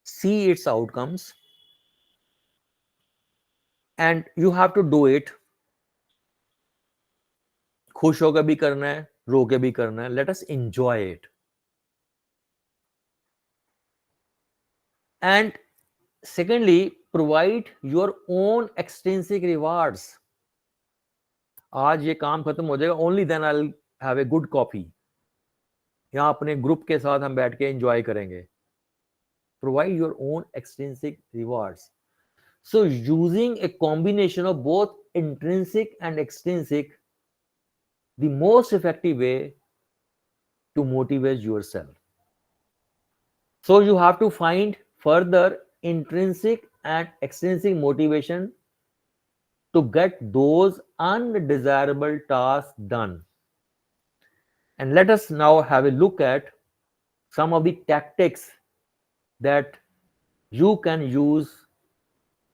see its outcomes, and you have to do it. खुश होकर भी करना है, रो के भी करना है. Let us enjoy it. And secondly, provide your own extrinsic rewards. आज ये काम खत्म हो जाएगा, only then I'll have a good coffee. यहाँ अपने ग्रुप के साथ हम बैठ के एंजॉय करेंगे. Provide your own extrinsic rewards. So using a combination of both intrinsic and extrinsic, the most effective way to motivate yourself. So you have to find further intrinsic and extrinsic motivation to get those undesirable tasks done. And let us now have a look at some of the tactics that you can use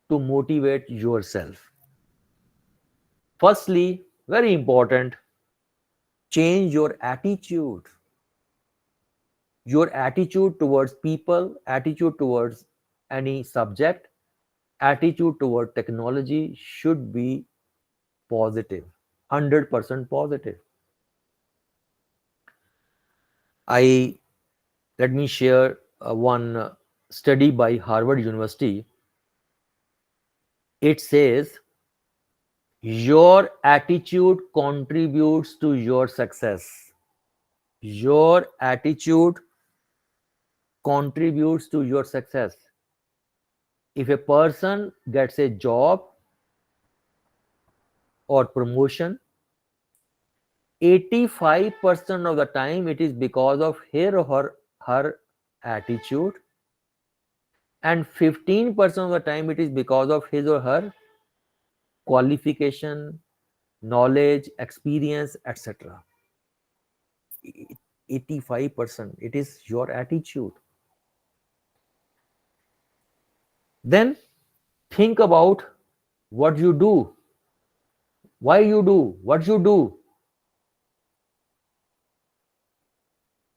to motivate yourself. Firstly, very important, change your attitude. Your attitude towards people, attitude towards any subject, attitude toward technology should be positive, 100% positive. I Let me share one study by Harvard University. It says your attitude contributes to your success. Your attitude contributes to your success. If a person gets a job or promotion, 85% of the time it is because of his or her attitude, and 15% of the time it is because of his or her qualification, knowledge, experience, etc. 85% it is your attitude. Then think about what you do, why you do what you do.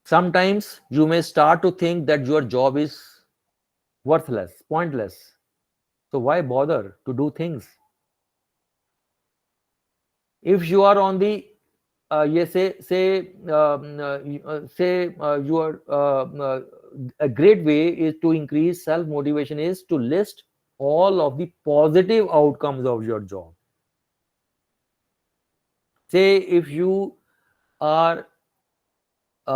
Sometimes you may start to think that your job is worthless, pointless. So why bother to do things? If you are on the you are a great way is to increase self motivation is to list all of the positive outcomes of your job. Say if you are you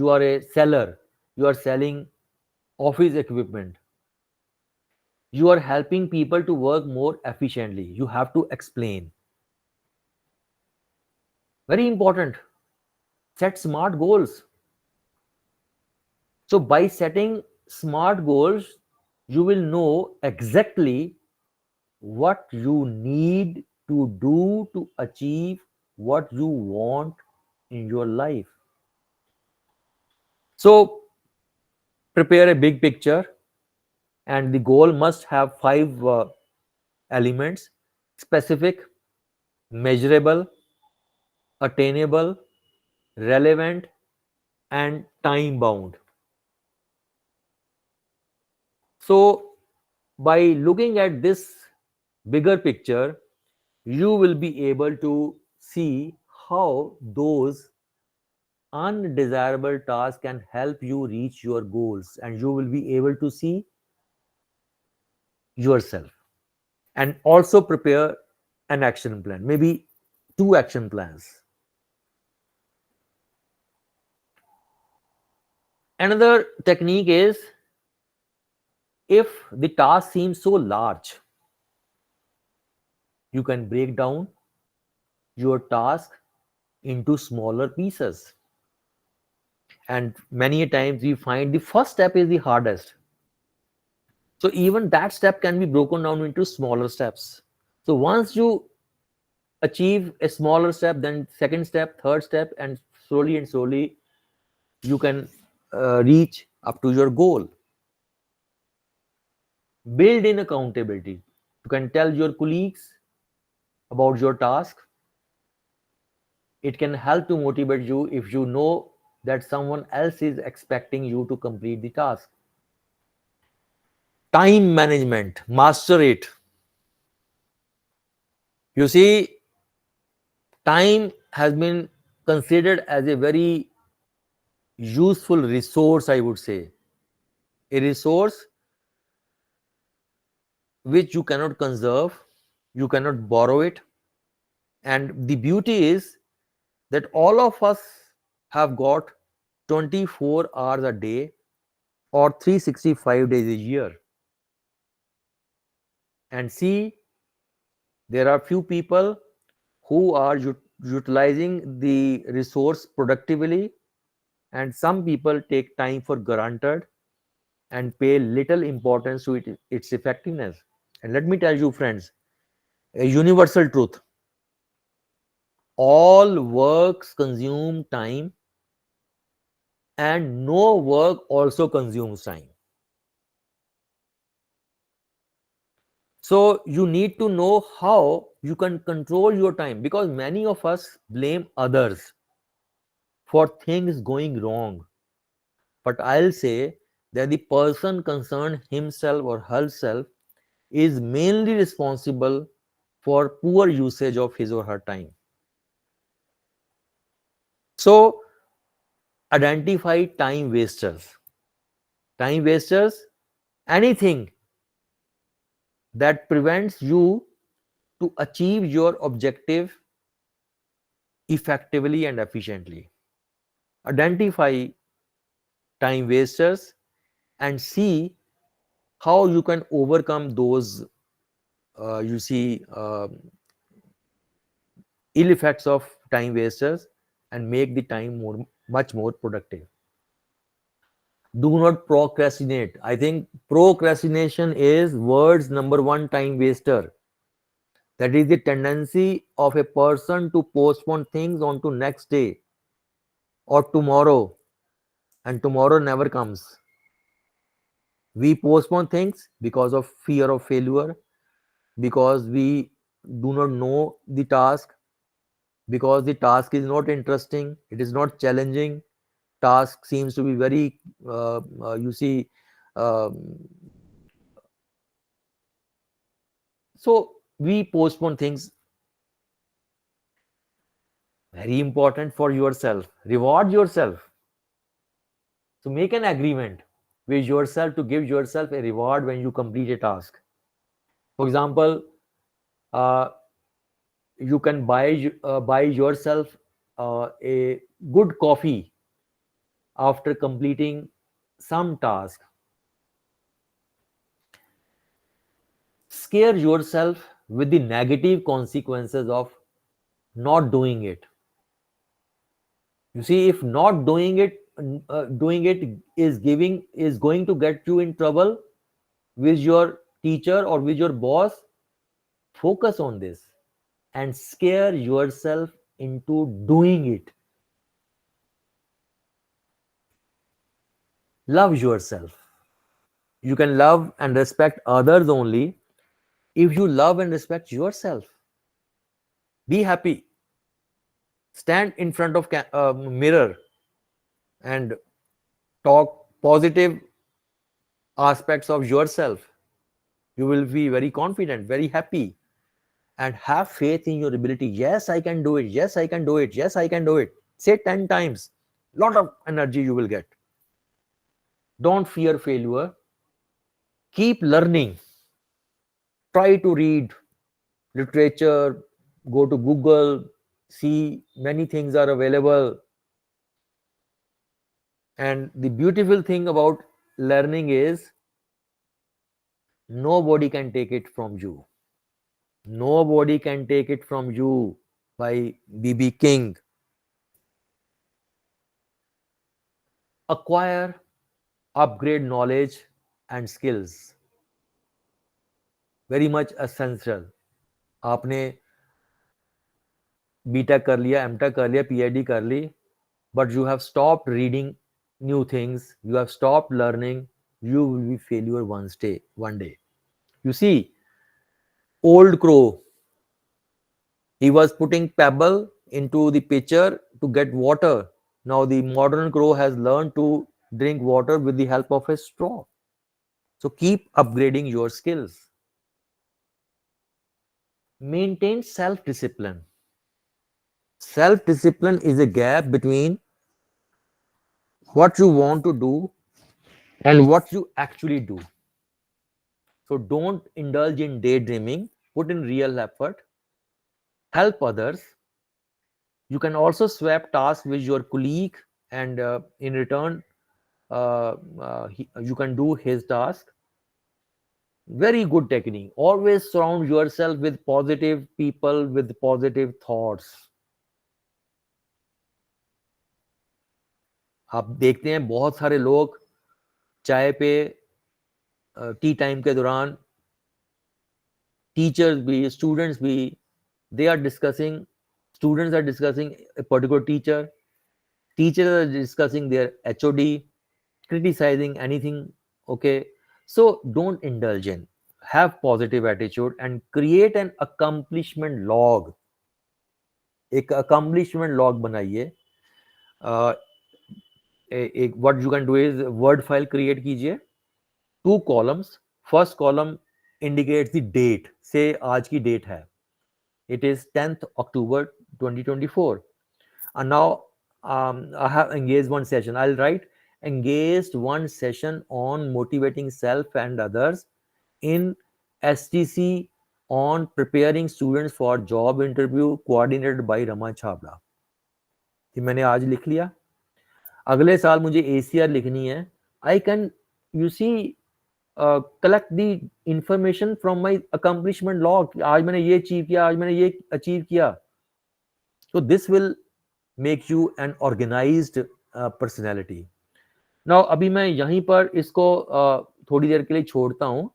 are a seller, you are selling office equipment, you are helping people to work more efficiently, you have to explain. Very important, set smart goals. So by setting smart goals, you will know exactly what you need to do to achieve what you want in your life. So prepare a big picture, and the goal must have five elements: specific, measurable, attainable, relevant, and time bound. So by looking at this bigger picture, you will be able to see how those undesirable tasks can help you reach your goals, and you will be able to see yourself. And also prepare an action plan, maybe two action plans. Another technique is, if the task seems so large, you can break down your task into smaller pieces. And many times we find the first step is the hardest. So even that step can be broken down into smaller steps. So once you achieve a smaller step, then second step, third step, and slowly you can reach up to your goal. Build in accountability. You can tell your colleagues about your task. It can help to motivate you if you know that someone else is expecting you to complete the task. Time management, master it. You see, time has been considered as a very useful resource, I would say. A resource which you cannot conserve, you cannot borrow it. And the beauty is that all of us have got 24 hours a day or 365 days a year. And see, there are few people who are utilizing the resource productively, and some people take time for granted and pay little importance to its effectiveness. And let me tell you, friends, a universal truth: all works consume time, and no work also consumes time. So you need to know how you can control your time, because many of us blame others for things going wrong. But I'll say that the person concerned, himself or herself, is mainly responsible for poor usage of his or her time. So identify time wasters. Time wasters, anything that prevents you to achieve your objective effectively and efficiently. Identify time wasters and see how you can overcome those, you see, ill effects of time wasters and make the time much more productive. Do not procrastinate. I think procrastination is world's number one time waster. That is the tendency of a person to postpone things onto next day or tomorrow, and tomorrow never comes. We postpone things because of fear of failure, because we do not know the task, because the task is not interesting, it is not challenging. Task seems to be very, you see, um, so we postpone things. Very important for yourself. Reward yourself. So make an agreement with yourself to give yourself a reward when you complete a task. For example, uh, you can buy yourself a good coffee after completing some task. Scare yourself with the negative consequences of not doing it. You see, if not doing it is going to get you in trouble with your teacher or with your boss, focus on this and scare yourself into doing it. Love yourself. You can love and respect others only if you love and respect yourself. Be happy. Stand in front of mirror and talk positive aspects of yourself. You will be very confident, very happy, and have faith in your ability. Yes, I can do it. Yes, I can do it. Yes, I can do it. Say 10 times. Lot of energy you will get. Don't fear failure. Keep learning. Try to read literature, go to Google, see many things are available. And the beautiful thing about learning is nobody can take it from you. Nobody can take it from you. By BB King. Acquire, upgrade knowledge and skills. Very much essential. आपने BTech कर लिया, MTech कर लिया, PhD कर ली, but you have stopped reading new things, you have stopped learning, you will be failure one day. You see, old crow, he was putting pebble into the pitcher to get water. Now the modern crow has learned to drink water with the help of a straw. So keep upgrading your skills. Maintain self discipline. Self discipline is a gap between what you want to do and what you actually do. So don't indulge in daydreaming, put in real effort, help others. You can also swap tasks with your colleague, and in return, you can do his task. Very good technique. Always surround yourself with positive people with positive thoughts. आप देखते हैं बहुत सारे लोग चाय पे T time के दौरान टीचर्स भी स्टूडेंट्स भी they are discussing students are discussing a particular teachers are discussing their HOD, criticizing anything. Okay, so don't indulge in, have positive attitude and create an accomplishment log. एक accomplishment log बनाइए. uh, एक what you can do is word file create कीजिए, 2 columns. First column indicates the date, say आज की date है, it is 10th October 2024. And now I have engaged one session. I'll write engaged one session on motivating self and others in STC on preparing students for job interview coordinated by Rama Chhabra. कि मैंने आज लिख लिया. अगले साल मुझे ACR लिखनी है. I can, you see, collect the information from my accomplishment log. आज मैंने ये अचीव किया, आज मैंने ये अचीव किया. So this will make you an organized personality. Now अभी मैं यहीं पर इसको थोड़ी देर के लिए छोड़ता हूँ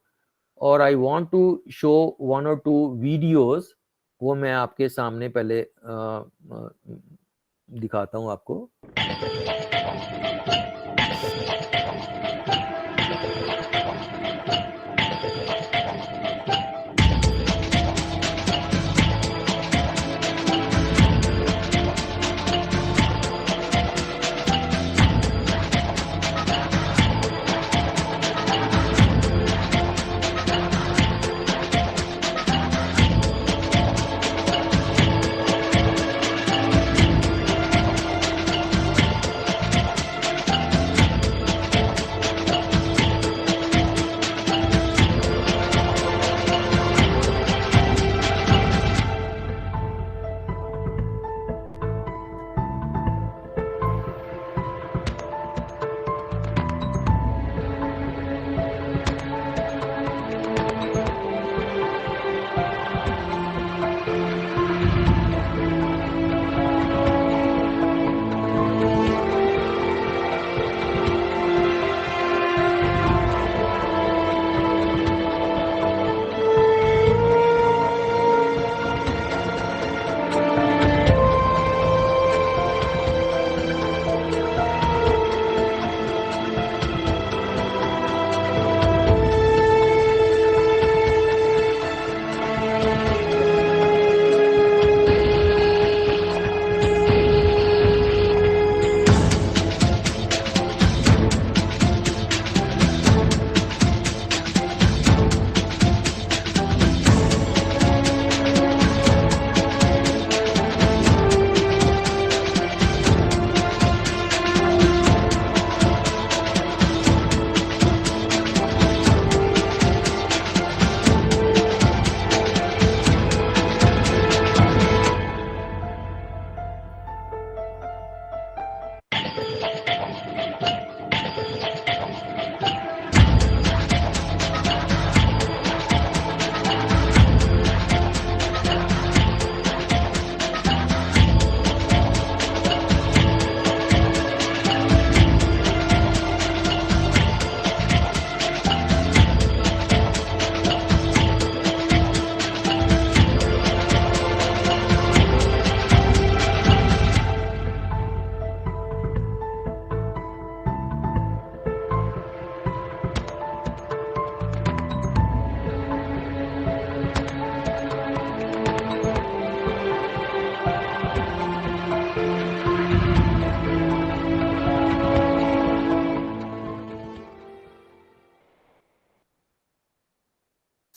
और I want to show 1 or 2 videos. वो मैं आपके सामने पहले दिखाता हूँ आपको.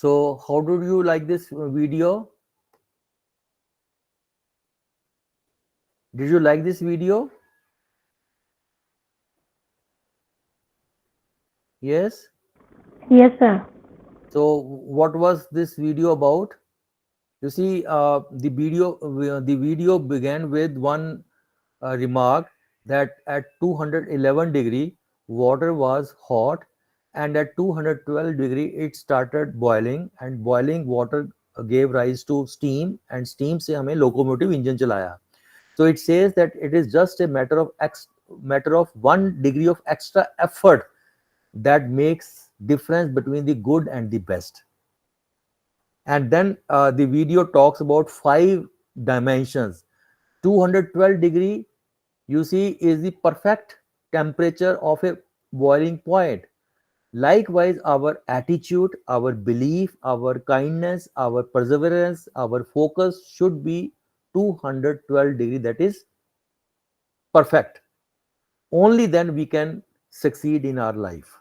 So how did you like this video? Did you like this video? Yes. Yes, sir. So what was this video about? You see, the video began with one remark that at 211 degree water was hot, and at 212 degree it started boiling, and boiling water gave rise to steam, and steam से हमें locomotive engine चलाया. So it says that it is just a matter of 1 degree of extra effort that makes difference between the good and the best. And then the video talks about 5 dimensions. 212 degree, you see, is the perfect temperature of a boiling point. Likewise, our attitude, our belief, our kindness, our perseverance, our focus should be 212 degree, that is perfect. Only then we can succeed in our life.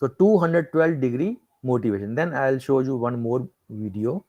So 212 degree motivation. Then I'll show you one more video.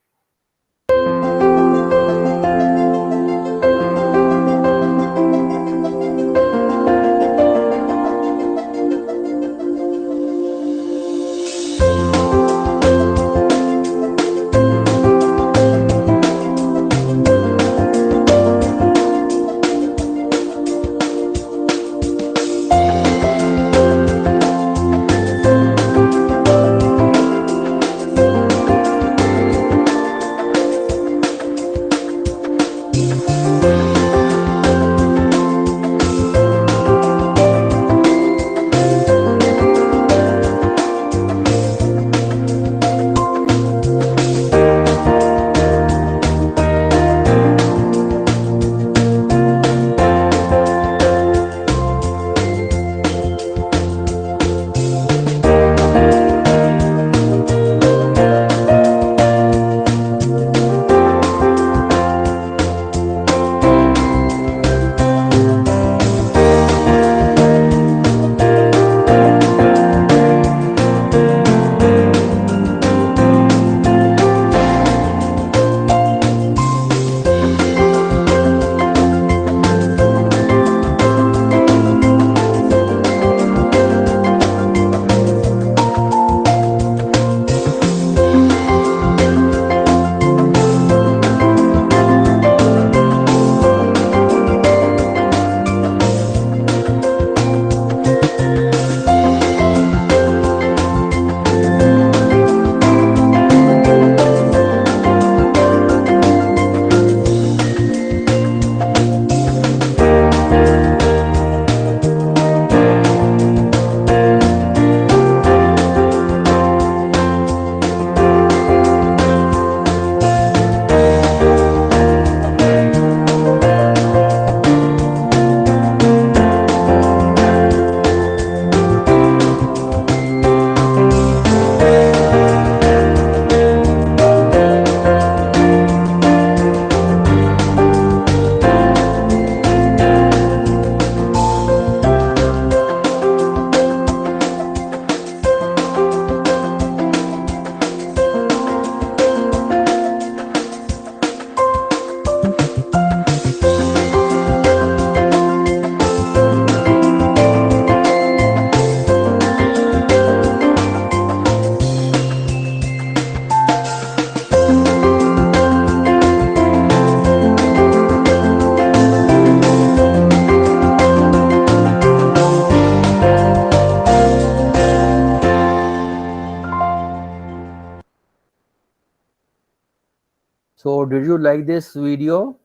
So did you like this video?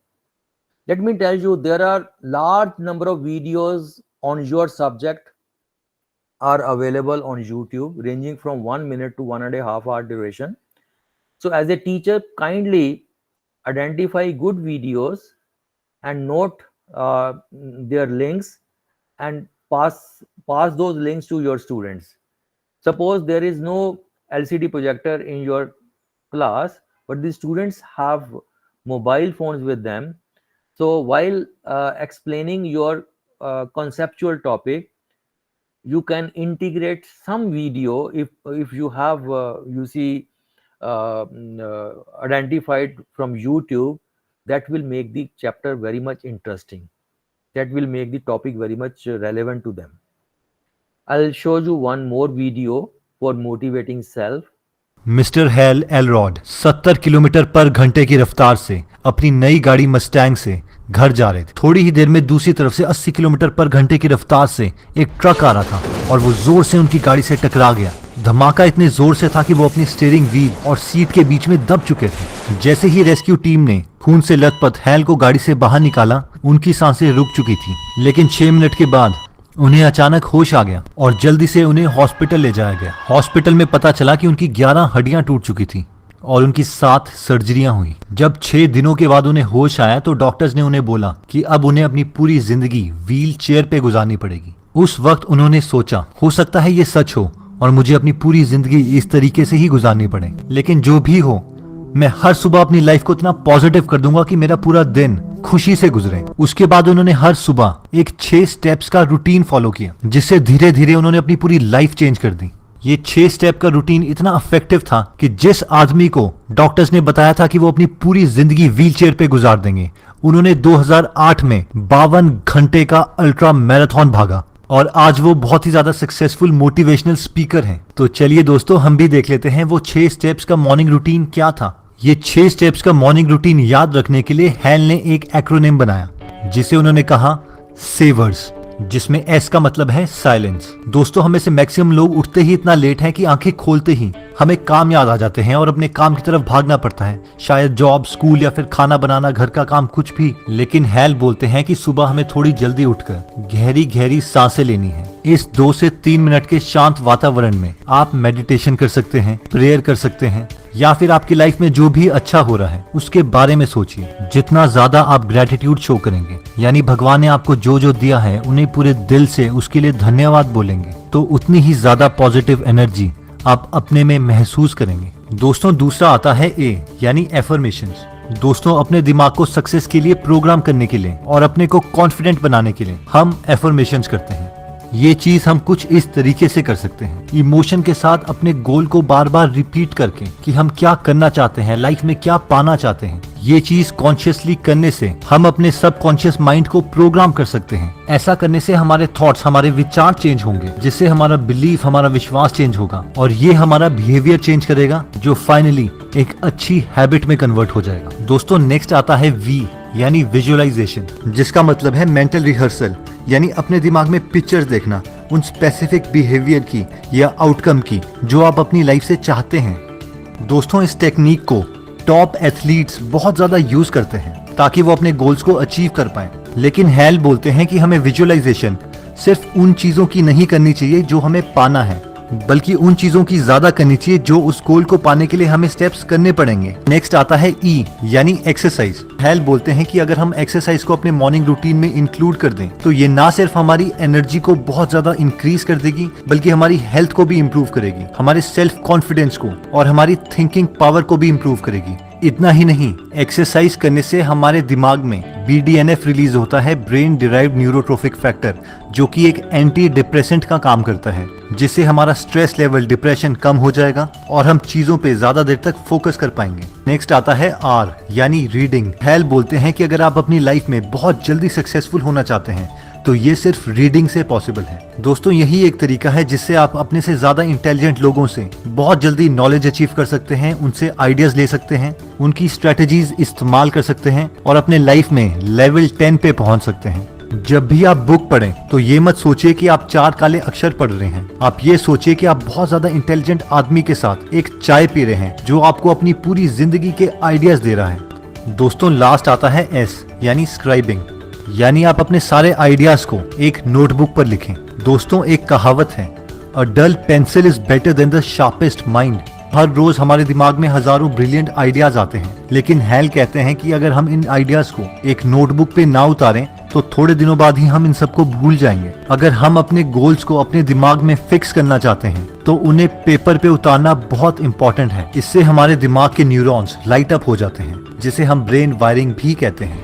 Let me tell you, there are large number of videos on your subject are available on YouTube, ranging from 1 minute to 1.5 hour duration. So as a teacher, kindly identify good videos and note their links, and pass those links to your students. Suppose there is no LCD projector in your class, but the students have mobile phones with them. So while explaining your conceptual topic, you can integrate some video if you have you see identified from YouTube, that will make the chapter very much interesting, that will make the topic very much relevant to them. I'll show you one more video for motivating self. Mister hello Elrod 70 kilometre पर घंटे की रफ्तार से अपनी नई गाड़ी Mustang से घर जा रहे थे। थोड़ी ही देर में दूसरी तरफ से 80 किलोमीटर पर घंटे की रफ्तार से एक ट्रक आ रहा था और वो जोर से उनकी गाड़ी से टकरा गया। धमाका इतने जोर से था कि वो अपनी स्टीयरिंग व्हील और सीट के बीच में दब चुके थे। जैसे ही रेस्क्यू टीम ने खून से लथपथ हेल को गाड़ी से बाहर निकाला, उनकी सांसें रुक चुकी थी, लेकिन 6 मिनट के बाद उन्हें अचानक होश आ गया और जल्दी से उन्हें हॉस्पिटल ले जाया गया। हॉस्पिटल में पता चला कि उनकी 11 हड्डियां टूट चुकी थी और उनकी 7 सर्जरियां हुई। जब 6 दिनों के बाद उन्हें होश आया तो डॉक्टर्स ने उन्हें बोला कि अब उन्हें अपनी पूरी जिंदगी व्हील चेयर पे गुजारनी पड़ेगी। उस वक्त उन्होंने सोचा, हो सकता है ये सच हो और मुझे अपनी पूरी जिंदगी इस तरीके से ही गुजारनी पड़े, लेकिन जो भी हो मैं हर सुबह अपनी लाइफ को इतना पॉजिटिव कर दूंगा कि मेरा पूरा दिन खुशी से गुजरे। उसके बाद उन्होंने हर सुबह एक 6 स्टेप्स का रूटीन फॉलो किया, जिससे धीरे धीरे उन्होंने अपनी पूरी लाइफ चेंज कर दी। ये 6 स्टेप का रूटीन इतना इफेक्टिव था कि जिस आदमी को डॉक्टर्स ने बताया था कि वो अपनी पूरी जिंदगी व्हीलचेयर पे गुजार देंगे, उन्होंने 2008 में 52 घंटे का अल्ट्रा मैराथन भागा और आज वो बहुत ही ज्यादा सक्सेसफुल मोटिवेशनल स्पीकर हैं। तो चलिए दोस्तों, हम भी देख लेते हैं वो 6 स्टेप्स का मॉर्निंग रूटीन क्या था। ये 6 स्टेप्स का मॉर्निंग रूटीन याद रखने के लिए हेल ने एक एक्रोनिम बनाया, जिसे उन्होंने कहा सेवर्स, जिसमें एस का मतलब है साइलेंस। दोस्तों, हमें से मैक्सिमम लोग उठते ही इतना लेट हैं कि आंखें खोलते ही हमें काम याद आ जाते हैं और अपने काम की तरफ भागना पड़ता है, शायद जॉब, स्कूल या फिर खाना बनाना, घर का काम, कुछ भी। लेकिन हेल बोलते हैं कि सुबह हमें थोड़ी जल्दी उठकर गहरी गहरी सांसें लेनी है। इस 2 से 3 मिनट के शांत वातावरण में आप मेडिटेशन कर सकते हैं, प्रेयर कर सकते हैं, या फिर आपकी लाइफ में जो भी अच्छा हो रहा है उसके बारे में सोचिए। जितना ज्यादा आप ग्रेटिट्यूड शो करेंगे, यानी भगवान ने आपको जो जो दिया है उन्हें पूरे दिल से उसके लिए धन्यवाद बोलेंगे, तो उतनी ही ज्यादा पॉजिटिव एनर्जी आप अपने में महसूस करेंगे। दोस्तों, दूसरा आता है ए, यानी एफर्मेशंस। दोस्तों, अपने दिमाग को सक्सेस के लिए प्रोग्राम करने के लिए और अपने को कॉन्फिडेंट बनाने के लिए हम एफर्मेशंस करते हैं। ये चीज हम कुछ इस तरीके से कर सकते हैं, इमोशन के साथ अपने गोल को बार बार रिपीट करके कि हम क्या करना चाहते हैं, लाइफ में क्या पाना चाहते हैं। ये चीज कॉन्शियसली करने से हम अपने सबकॉन्शियस माइंड को प्रोग्राम कर सकते हैं। ऐसा करने से हमारे थॉट्स, हमारे विचार चेंज होंगे, जिससे हमारा बिलीफ, हमारा विश्वास चेंज होगा और ये हमारा बिहेवियर चेंज करेगा, जो फाइनली एक अच्छी हैबिट में कन्वर्ट हो जाएगा। दोस्तों, नेक्स्ट आता है वी, यानी विजुअलाइजेशन, जिसका मतलब है मेंटल रिहर्सल, यानी अपने दिमाग में पिक्चर्स देखना उन स्पेसिफिक बिहेवियर की या आउटकम की जो आप अपनी लाइफ से चाहते हैं। दोस्तों, इस टेक्निक को टॉप एथलीट्स बहुत ज्यादा यूज करते हैं ताकि वो अपने गोल्स को अचीव कर पाए। लेकिन हेल बोलते हैं कि हमें विजुअलाइजेशन सिर्फ उन चीजों की नहीं करनी चाहिए जो हमें पाना है, बल्कि उन चीजों की ज्यादा करनी चाहिए जो उस गोल को पाने के लिए हमें स्टेप्स करने पड़ेंगे। नेक्स्ट आता है ई, यानी एक्सरसाइज। हेल बोलते हैं कि अगर हम एक्सरसाइज को अपने मॉर्निंग रूटीन में इंक्लूड कर दें तो ये ना सिर्फ हमारी एनर्जी को बहुत ज्यादा इंक्रीज कर देगी, बल्कि हमारी हेल्थ को भी इंप्रूव करेगी, हमारे सेल्फ कॉन्फिडेंस को और हमारी थिंकिंग पावर को भी इंप्रूव करेगी। इतना ही नहीं, एक्सरसाइज करने से हमारे दिमाग में BDNF रिलीज होता है, ब्रेन डिराइव्ड न्यूरोट्रोफिक फैक्टर, जो कि एक एंटी डिप्रेसेंट का काम करता है, जिससे हमारा स्ट्रेस लेवल, डिप्रेशन कम हो जाएगा और हम चीजों पे ज्यादा देर तक फोकस कर पाएंगे। नेक्स्ट आता है आर, यानी रीडिंग। हेल बोलते हैं कि अगर आप अपनी लाइफ में बहुत जल्दी सक्सेसफुल होना चाहते हैं तो ये सिर्फ रीडिंग से पॉसिबल है। दोस्तों, यही एक तरीका है जिससे आप अपने से ज्यादा इंटेलिजेंट लोगों से बहुत जल्दी नॉलेज अचीव कर सकते हैं, उनसे आइडियाज ले सकते हैं, उनकी स्ट्रेटेजीज इस्तेमाल कर सकते हैं और अपने लाइफ में लेवल 10 पे पहुंच सकते हैं। जब भी आप बुक पढ़ें तो ये मत सोचिए कि आप 4 काले अक्षर पढ़ रहे हैं, आप ये सोचिए कि आप बहुत ज्यादा इंटेलिजेंट आदमी के साथ एक चाय पी रहे हैं जो आपको अपनी पूरी जिंदगी के आइडियाज दे रहा है। दोस्तों, लास्ट आता है एस, यानी स्क्राइबिंग, यानी आप अपने सारे आइडियाज को एक नोटबुक पर लिखें। दोस्तों, एक कहावत है, a dull pencil is better than the sharpest mind. हर रोज हमारे दिमाग में हजारों ब्रिलियंट आइडियाज आते हैं, लेकिन हेल कहते हैं कि अगर हम इन आइडियाज को एक नोटबुक पे ना उतारें तो थोड़े दिनों बाद ही हम इन सबको भूल जाएंगे। अगर हम अपने गोल्स को अपने दिमाग में फिक्स करना चाहते हैं तो उन्हें पेपर पे उतारना बहुत इंपॉर्टेंट है। इससे हमारे दिमाग के न्यूरॉन्स लाइट अप हो जाते हैं, जिसे हम ब्रेन वायरिंग भी कहते हैं।